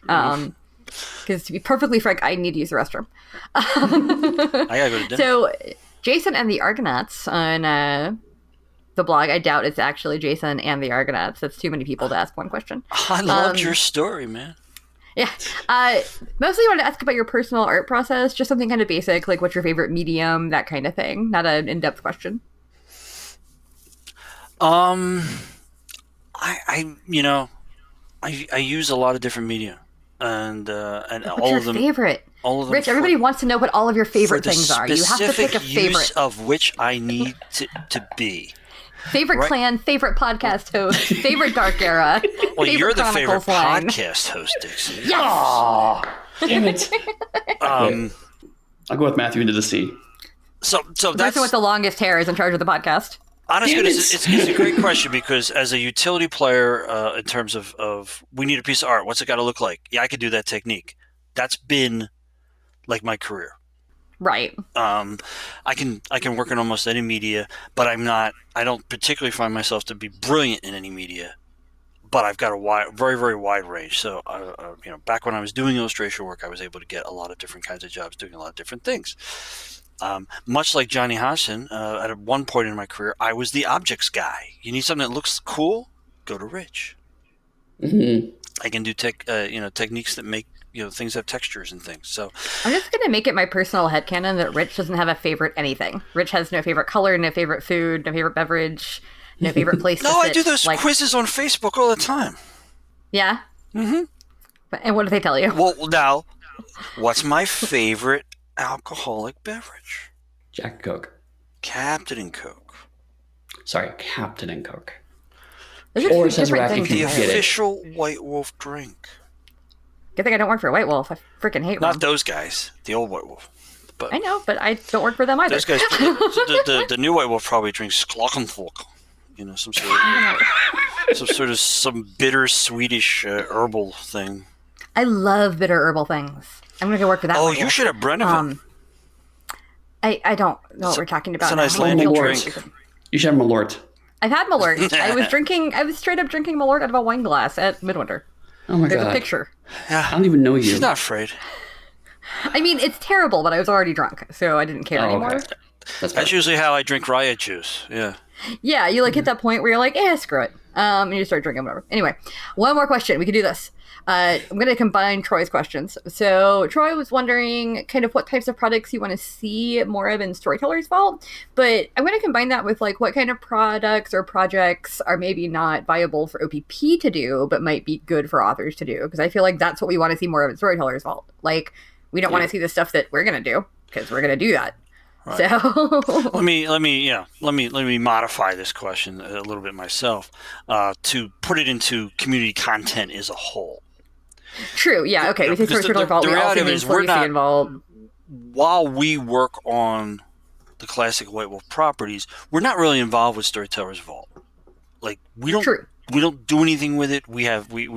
Because to be perfectly frank, I need to use the restroom. I gotta go to dinner. So, Jason and the Argonauts on the blog, I doubt it's actually Jason and the Argonauts. That's too many people to ask one question. I loved your story, man. Yeah. Mostly I wanted to ask about your personal art process, just something kind of basic, like what's your favorite medium, that kind of thing. Not an in-depth question. I use a lot of different media, and all of them. Favorite? All of them. Rich, everybody wants to know what all of your favorite things are. You have to pick a favorite. Use of which I need to be. Favorite clan, favorite podcast host, favorite Dark Era. Well, you're the Chronicles favorite line. podcast host, Dixie. Yes! Aww, damn it. I'll go with Matthew into the sea. So the that's person with the longest hair is in charge of the podcast. Honestly, it's a great question because as a utility player, in terms of we need a piece of art, what's it got to look like? Yeah, I could do that technique. That's been like my career. Right. I can work in almost any media, but I don't particularly find myself to be brilliant in any media. But I've got a very, very wide range. So, back when I was doing illustration work, I was able to get a lot of different kinds of jobs doing a lot of different things. Much like Johnny Hassan, at one point in my career, I was the objects guy. You need something that looks cool? Go to Rich. Mm-hmm. I can do techniques that make things have textures and things. So I'm just gonna make it my personal headcanon that Rich doesn't have a favorite anything. Rich has no favorite color, no favorite food, no favorite beverage, no favorite place. No, I do those quizzes on Facebook all the time. Yeah. Mm-hmm. And what do they tell you? Well, now, what's my favorite alcoholic beverage? Jack and Coke. Captain and Coke. Sorry, Captain and Coke. Or says the official White Wolf drink. Good thing I don't work for White Wolf. I freaking hate Not them. those guys. The old White Wolf. But I know, but I don't work for them either. Those guys. the new White Wolf probably drinks Glockenfolk. Some bitter Swedish herbal thing. I love bitter herbal things. I'm gonna go work for that. Oh, label. you should have Brennan. I don't know what we're talking about. It's a nice now. landing Malort. drink. You should have Malort. I've had Malort. I was straight up drinking Malort out of a wine glass at Midwinter. Oh my There's god. a picture. Yeah. I don't even know you. She's not afraid. I mean, it's terrible, but I was already drunk, so I didn't care anymore. Okay. That's fair. That's usually how I drink riot juice. Yeah. Yeah, you like hit that point where you're like, screw it. And you start drinking whatever. Anyway, one more question. We can do this. I'm going to combine Troy's questions. So Troy was wondering kind of what types of products you want to see more of in Storyteller's Vault, but I'm going to combine that with like what kind of products or projects are maybe not viable for OPP to do, but might be good for authors to do, because I feel like that's what we want to see more of in Storyteller's Vault. Like, we don't want to see the stuff that we're going to do, because we're going to do that. Right. So let me modify this question a little bit myself to put it into community content as a whole. True. Yeah. Okay. We say Storyteller Vault. We also mean we're not involved. While we work on the classic White Wolf properties, we're not really involved with Storyteller's Vault. Like we don't do anything with it. We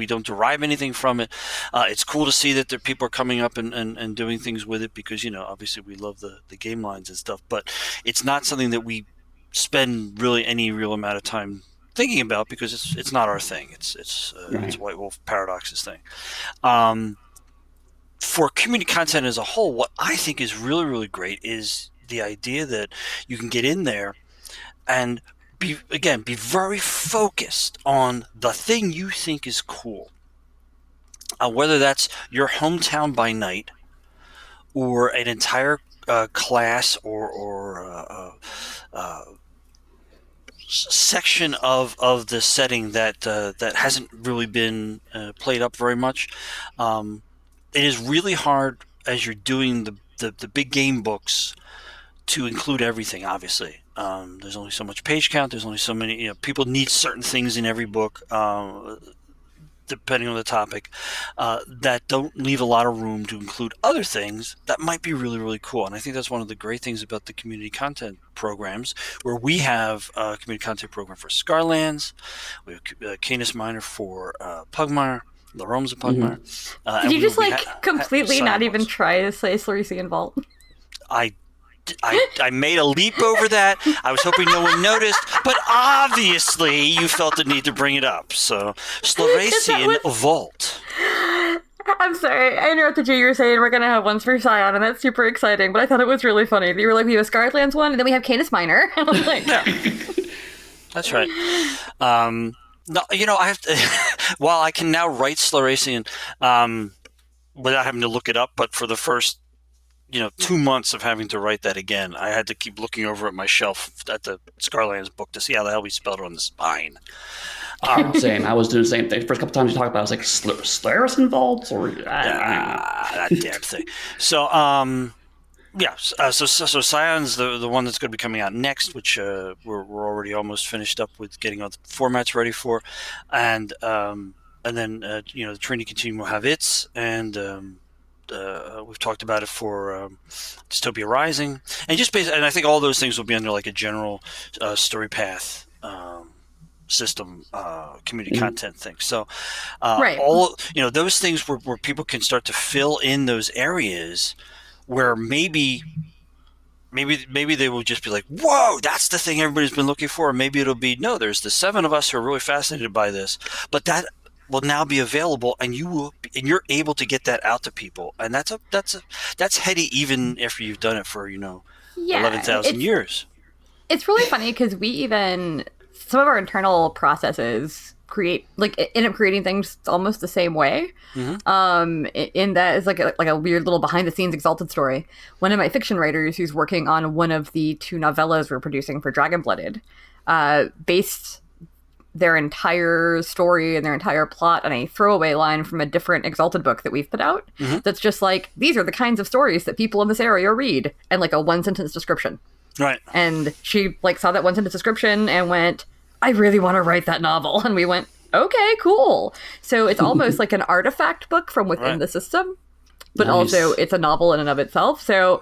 don't derive anything from it. It's cool to see that there people are coming up and doing things with it because, obviously we love the game lines and stuff, but it's not something that we spend really any real amount of time thinking about because it's not our thing. It's White Wolf Paradox's thing. For community content as a whole, what I think is really, really great is the idea that you can get in there and be very focused on the thing you think is cool. Whether that's your hometown by night or an entire class or section of the setting that hasn't really been played up very much. It is really hard as you're doing the big game books to include everything, obviously. There's only so much page count. There's only so many, people need certain things in every book, depending on the topic, that don't leave a lot of room to include other things that might be really, really cool. And I think that's one of the great things about the community content programs, where we have a community content program for Scarlands, we have Canis Minor for Pugmire, the Realms of Pugmire. Did you just completely not even try to say Slurician Vault? I made a leap over that. I was hoping no one noticed, but obviously you felt the need to bring it up. So, Slurician Vault. I'm sorry, I interrupted you. You were saying we're going to have ones for Scion, and that's super exciting, but I thought it was really funny. You were like, we have a Scarletlands one, and then we have Canis Minor. And I was like, yeah. That's right. No, I have to, while I can now write Slurician without having to look it up, but for the first 2 months of having to write that again, I had to keep looking over at my shelf at the Scarlands book to see how the hell we spelled it on the spine. Same. I was doing the same thing. First couple times you talked about it, I was like, Slurician Vault? Or that damn thing. So, so Scion's the one that's going to be coming out next, which we're already almost finished up with getting all the formats ready for. And then, the Trinity Continuum will have its, and we've talked about it for Dystopia Rising, and and I think all those things will be under like a general story path system community content thing. So all those things where people can start to fill in those areas where maybe they will just be like, whoa, that's the thing everybody's been looking for. Or maybe it'll be, no, there's the 7 of us who are really fascinated by this, but that will now be available, and you're able to get that out to people, and that's heady even after you've done it for 11,000 years. It's really funny because some of our internal processes end up creating things almost the same way. Mm-hmm. In that it's like a weird little behind the scenes Exalted story. One of my fiction writers who's working on one of the 2 novellas we're producing for Dragon Blooded, based their entire story and their entire plot on a throwaway line from a different Exalted book that we've put out. Mm-hmm. That's just like, these are the kinds of stories that people in this area read, and like a 1-sentence description. Right. And she saw that 1-sentence description and went, I really want to write that novel. And we went, okay, cool. So it's almost like an artifact book from within the system, but also it's a novel in and of itself. So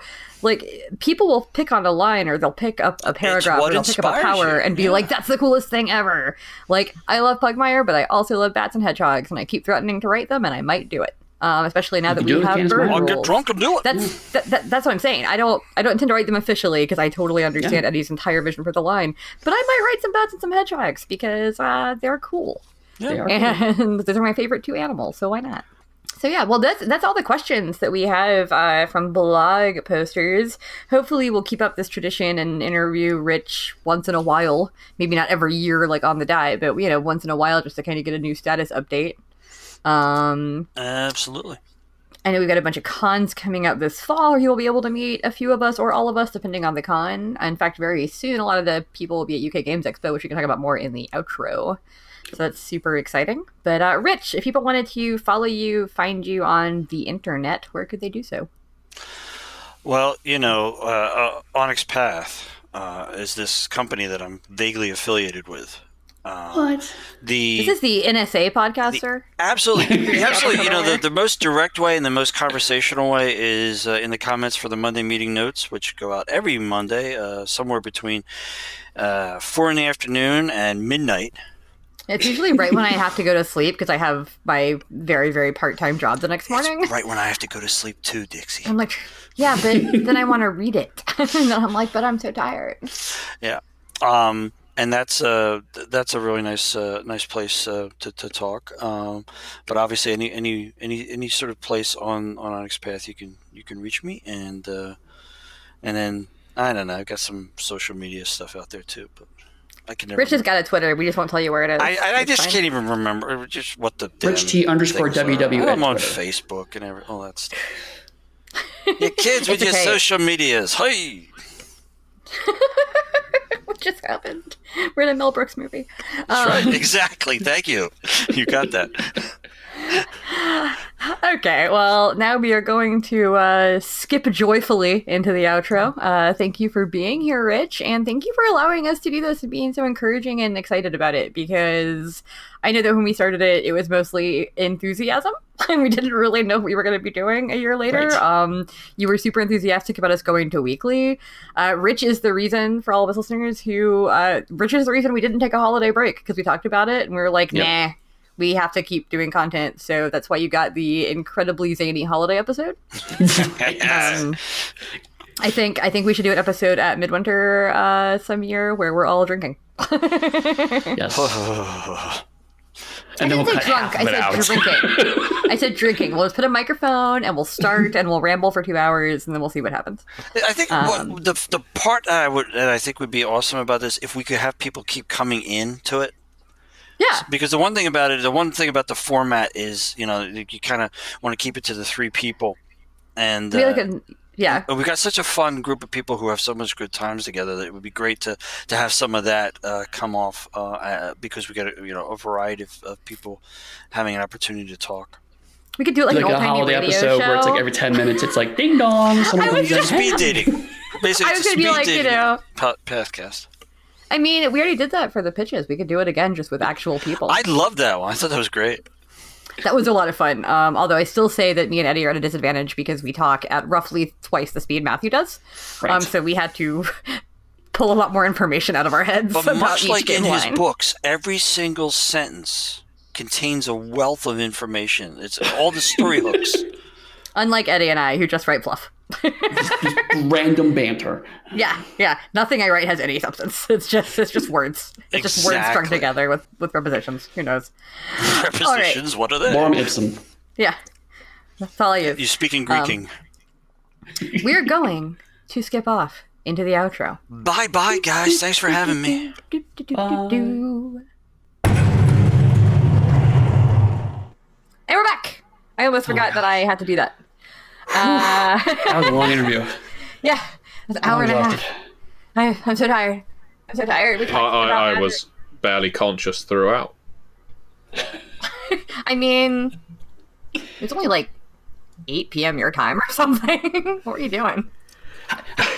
people will pick on a line, or they'll pick up a paragraph, or they'll pick up a power and be like, that's the coolest thing ever. Like, I love Pugmire, but I also love bats and hedgehogs, and I keep threatening to write them, and I might do it. especially now that do we it, have Candace, bird I'll I'll get rules. drunk and do it. That's what I'm saying. I don't intend to write them officially because I totally understand Eddie's entire vision for the line. But I might write some bats and some hedgehogs because they're cool. Yeah. They are. And those are my favorite 2 animals, so why not? So yeah, well, that's all the questions that we have from blog posters. Hopefully we'll keep up this tradition and interview Rich once in a while. Maybe not every year like on the die, but once in a while just to kind of get a new status update. Absolutely. I know we've got a bunch of cons coming up this fall where you'll be able to meet a few of us or all of us, depending on the con. In fact, very soon, a lot of the people will be at UK Games Expo, which we can talk about more in the outro. So that's super exciting. But Rich, if people wanted to follow you, find you on the internet, where could they do so? Well, Onyx Path is this company that I'm vaguely affiliated with. What? This is the NSA podcast, sir? Absolutely. Absolutely. The most direct way and the most conversational way is in the comments for the Monday meeting notes, which go out every Monday, somewhere between 4 in the afternoon and midnight. It's usually right when I have to go to sleep because I have my very, very part-time job the next morning. It's right when I have to go to sleep too, Dixie. I'm like, yeah, but then I want to read it. And I'm like, but I'm so tired. Yeah. And that's a really nice place to talk. But obviously, any sort of place on Onyx Path, you can reach me, and then I don't know, I've got some social media stuff out there too, but I can never. Rich has got a Twitter. We just won't tell you where it is. I just can't even remember just what the Rich T _ WW. I'm on Twitter. Facebook and all that stuff. Yeah, kids with your okay. social medias. Hey. What just happened? We're in a Mel Brooks movie. That's right. Exactly. Thank you. You got that. Okay, well, now we are going to skip joyfully into the outro. Thank you for being here, Rich, and thank you for allowing us to do this and being so encouraging and excited about it, because I know that when we started it, it was mostly enthusiasm, and we didn't really know what we were going to be doing a year later. Right. You were super enthusiastic about us going to weekly. Rich is the reason, for all of us listeners Rich is the reason we didn't take a holiday break, because we talked about it, and we were like, nah. We have to keep doing content, so that's why you got the incredibly zany holiday episode. I think we should do an episode at Midwinter some year where we're all drinking. Yes. And I didn't say drunk. I said drinking. I said drinking. We'll just put a microphone and we'll start and we'll ramble for 2 hours and then we'll see what happens. I think the part that I think would be awesome about this, if we could have people keep coming in to it. Yeah. Because the one thing about the format is, you kind of want to keep it to the 3 people. And we've got such a fun group of people who have so much good times together that it would be great to have some of that come off because we got a variety of people having an opportunity to talk. We could do it like an old-timey holiday radio episode show. where it's like every 10 minutes it's like ding dong. I was just speed dating. Basically, I was going to be like, Pathcast. I mean, we already did that for the pitches. We could do it again just with actual people. I love that one. I thought that was great. That was a lot of fun. Although I still say that me and Eddie are at a disadvantage because we talk at roughly twice the speed Matthew does. Right. So we had to pull a lot more information out of our heads. But about much each like game in line. his books, every single sentence contains a wealth of information. It's all the story hooks. Unlike Eddie and I, who just write fluff. Just random banter. Yeah. Nothing I write has any substance. It's just words. It's just words strung together with prepositions. Who knows? Prepositions? What are they? Lorem ipsum. Yeah. That's all I use. You speak in Greeking. We're going to skip off into the outro. Bye, guys. Thanks for having me. And we're back. I almost forgot that I had to do that. That was a long interview. Yeah, it was an hour and a half. I'm so tired. I was barely conscious throughout. I mean, it's only like 8 p.m. your time or something. What are you doing?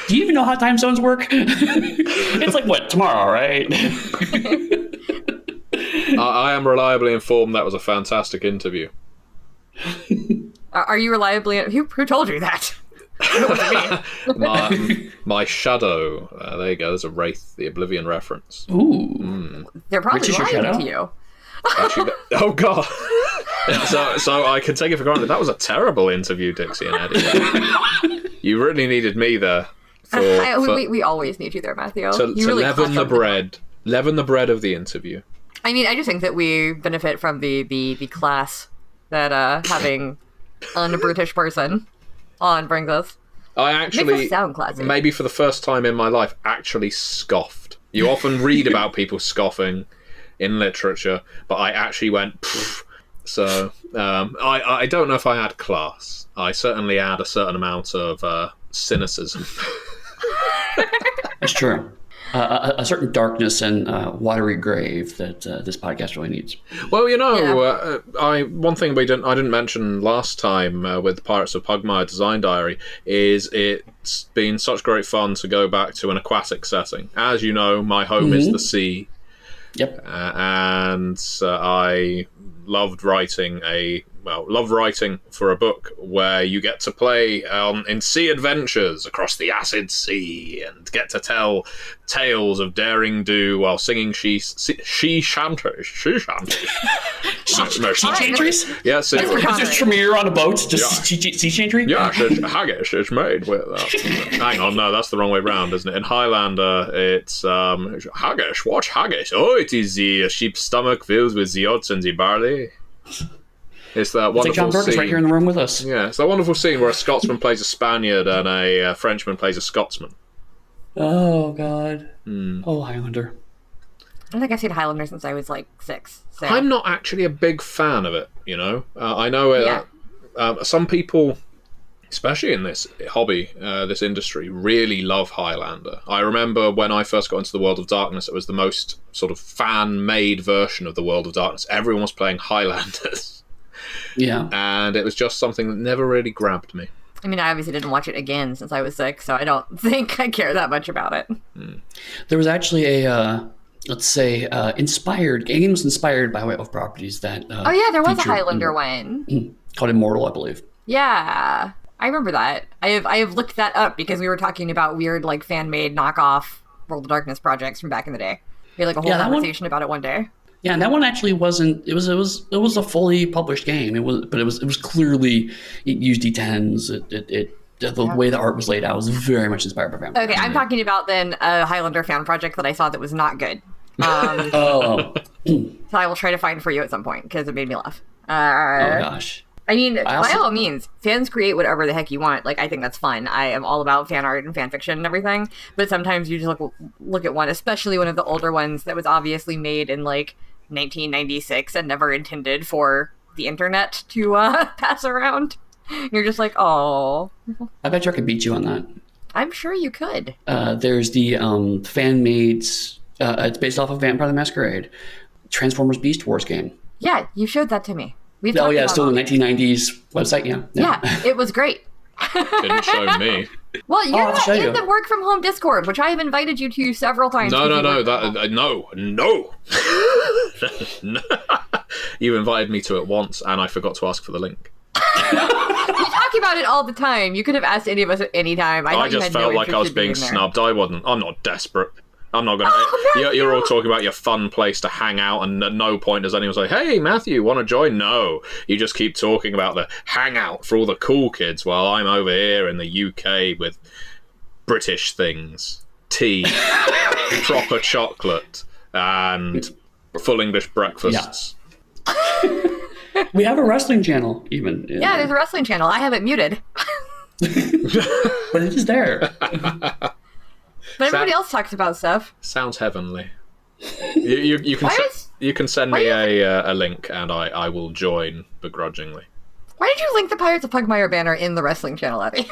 Do you even know how time zones work? It's like, what, tomorrow, right? I am reliably informed that was a fantastic interview. Are you reliably... Who told you that? It wasn't me. My shadow. There you go. There's a Wraith, the Oblivion reference. Ooh. They're probably Rich is your lying shadow? to you. Actually, oh, God. So I can take it for granted. That was a terrible interview, Dixie and Eddy. You really needed me there. We always need you there, Matthew. To really leaven the bread. Leaven the bread of the interview. I mean, I just think that we benefit from the class that having a British person on brings us. I actually, makes us sound classy. Maybe for the first time in my life, actually scoffed. You often read about people scoffing in literature, but I actually went, pfft. So I don't know if I had class. I certainly had a certain amount of cynicism. That's true. A certain darkness and watery grave that this podcast really needs. Well, one thing I didn't mention last time with Pirates of Pugmire Design Diary is it's been such great fun to go back to an aquatic setting. As you know, my home is the sea. Yep. And I loved writing for a book where you get to play in sea adventures across the acid sea and get to tell tales of daring do while singing she shanties. She chantries? Yeah, sea Just Tremere on a boat, just sea chantry? Yeah, haggis is made with hang on, no, that's the wrong way round, isn't it? In Highlander, it's haggis. Watch haggis. Oh, it is the sheep's stomach filled with the oats and the barley. It's that wonderful like John Burgess scene right here in the room with us. Yeah, it's that wonderful scene where a Scotsman plays a Spaniard and a Frenchman plays a Scotsman. Oh, God. Oh, Highlander. I think I've seen Highlander since I was like 6. So. I'm not actually a big fan of it, you know. I know some people, especially in this hobby, this industry, really love Highlander. I remember when I first got into the World of Darkness, it was the most sort of fan-made version of the World of Darkness. Everyone was playing Highlanders. Yeah. And it was just something that never really grabbed me. I mean, I obviously didn't watch it again since I was 6, so I don't think I care that much about it. There was actually a, inspired, games inspired by White properties that... there was a Highlander one. Called Immortal, I believe. Yeah, I remember that. I have looked that up because we were talking about weird, like, fan-made knockoff World of Darkness projects from back in the day. We had, like, a whole conversation about it one day. Yeah, and that one actually wasn't. It was a fully published game. It was clearly, it used D10s. The way the art was laid out was very much inspired by Vampire. Okay, I'm talking about then a Highlander fan project that I saw that was not good. So I will try to find for you at some point because it made me laugh. Oh gosh. I mean, by all means, fans create whatever the heck you want. Like, I think that's fun. I am all about fan art and fan fiction and everything. But sometimes you just look at one, especially one of the older ones that was obviously made in like 1996 and never intended for the internet to pass around. You're just like, oh. I bet you I could beat you on that. I'm sure you could. There's the fan-made, it's based off of Vampire the Masquerade, Transformers Beast Wars game. Yeah, you showed that to me. Still the 1990s website, yeah. Yeah, it was great. Didn't show me. Well, you're not in the work from home Discord, which I have invited you to several times. No. You invited me to it once, and I forgot to ask for the link. We talk about it all the time. You could have asked any of us at any time. I just felt like I was being snubbed. I'm not desperate. I'm not going to... You're all talking about your fun place to hang out, and at no point does anyone say, hey, Matthew, want to join? No. You just keep talking about the hangout for all the cool kids while I'm over here in the UK with British things, tea, proper chocolate, and full English breakfasts. Yeah. We have a wrestling channel, even. Yeah, there's a wrestling channel. I have it muted. But it is there. But everybody else talks about stuff. Sounds heavenly. You can send me a link and I will join begrudgingly. Why did you link the Pirates of Pugmire banner in the wrestling channel, Eddy?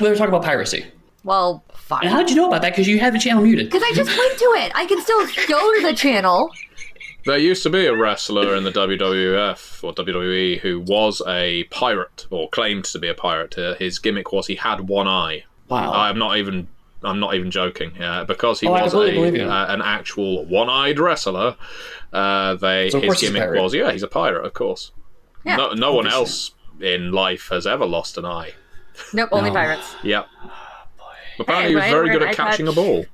We were talking about piracy. Well, fine. And how did you know about that? Because you had the channel muted. Because I just went to it. I can still go to the channel. There used to be a wrestler in the WWF or WWE who was a pirate, or claimed to be a pirate. His gimmick was he had one eye. Wow. I'm not even joking. Because he was an actual one-eyed wrestler. His gimmick was he's a pirate, of course. Yeah. No one else in life has ever lost an eye. Nope, only pirates. Yep. Apparently, he was very good at catching a ball.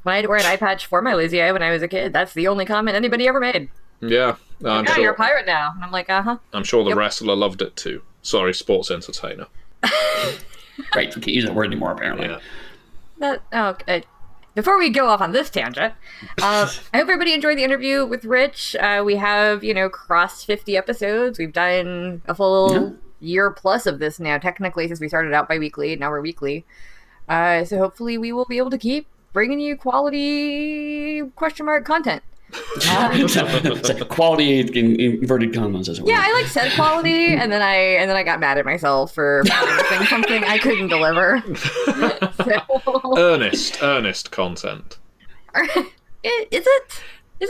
When I had to wear an eye patch for my lazy eye when I was a kid, that's the only comment anybody ever made. Yeah, I'm yeah, sure. you're a pirate now. And I'm like, uh-huh. I'm sure the Yep. wrestler loved it too. Sorry, sports entertainer. Right, you can't use that word anymore, apparently. Yeah. Okay. Before we go off on this tangent, I hope everybody enjoyed the interview with Rich. We have, crossed 50 episodes. We've done a full year plus of this now, technically, since we started out bi-weekly. Now we're weekly. So hopefully we will be able to keep bringing you quality ? Content. It's like quality in inverted commas, as it were. Yeah, I said quality, and then I got mad at myself for promising something I couldn't deliver. Earnest content. Is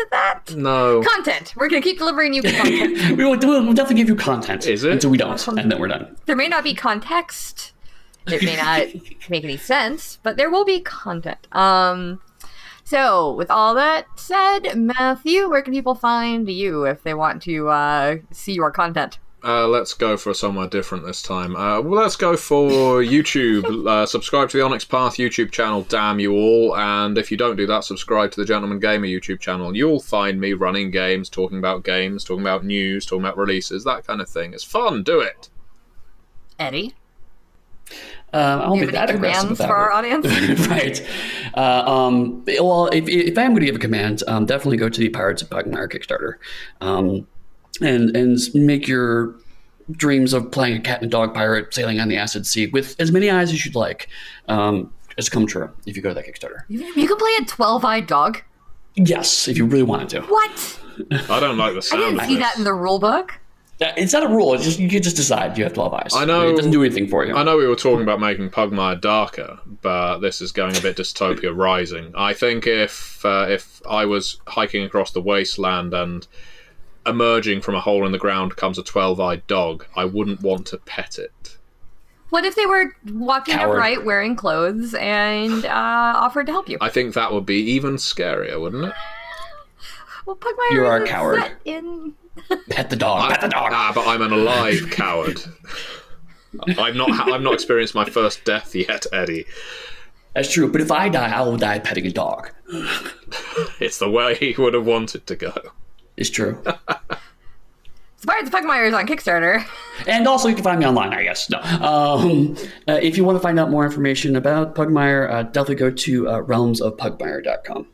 it that? No. Content. We're gonna keep delivering you content. we'll definitely give you content. Is it? Until we don't, and then we're done. There may not be context. It may not make any sense, but there will be content. So, with all that said, Matthew, where can people find you if they want to see your content? Let's go for somewhere different this time. Let's go for YouTube. Subscribe to the Onyx Path YouTube channel, damn you all. And if you don't do that, subscribe to the Gentleman Gamer YouTube channel. You'll find me running games, talking about news, talking about releases, that kind of thing. It's fun, do it. Eddie? I won't be that aggressive for our audience. Right. Well, if I'm going to give a command, definitely go to the Pirates of Pugmire Kickstarter, and make your dreams of playing a cat and dog pirate sailing on the acid sea with as many eyes as you'd like as come true if you go to that Kickstarter. You can play a 12-eyed dog? Yes, if you really wanted to. What? I don't like the sound I didn't see that in the rule book. It's not a rule. It's just you can just decide you have 12 eyes. I know it doesn't do anything for you. I know we were talking about making Pugmire darker, but this is going a bit Dystopia Rising. I think if I was hiking across the wasteland and emerging from a hole in the ground comes a 12-eyed dog, I wouldn't want to pet it. What if they were walking Coward. upright, wearing clothes, and offered to help you? I think that would be even scarier, wouldn't it? Well, Pugmire You are a isn't coward. set in... Pet the dog. Pet the dog. But I'm an alive coward. I've not experienced my first death yet, Eddie. That's true. But if I die, I will die petting a dog. It's the way he would have wanted to go. It's true. Pirates of Pugmire is on Kickstarter. And also, you can find me online, I guess. No. If you want to find out more information about Pugmire, definitely go to realmsofpugmire.com.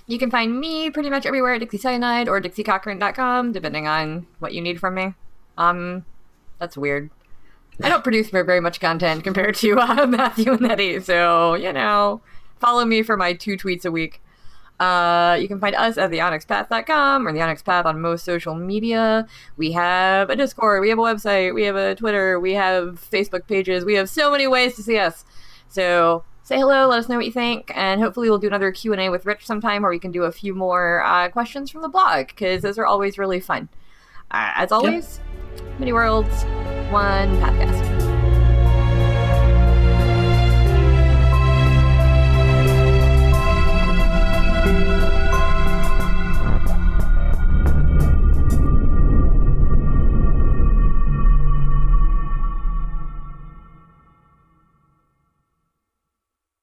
You can find me pretty much everywhere at Dixie Cyanide or DixieCochran.com, depending on what you need from me. That's weird. I don't produce very much content compared to Matthew and Eddie, so, follow me for my 2 tweets a week. You can find us at theonyxpath.com or the Onyx Path on most social media. We have a Discord, we have a website, we have a Twitter, we have Facebook pages. We have so many ways to see us. So say hello, let us know what you think, and hopefully we'll do another Q&A with Rich sometime, or we can do a few more questions from the blog, because those are always really fun. As always, Many worlds, one Pathcast.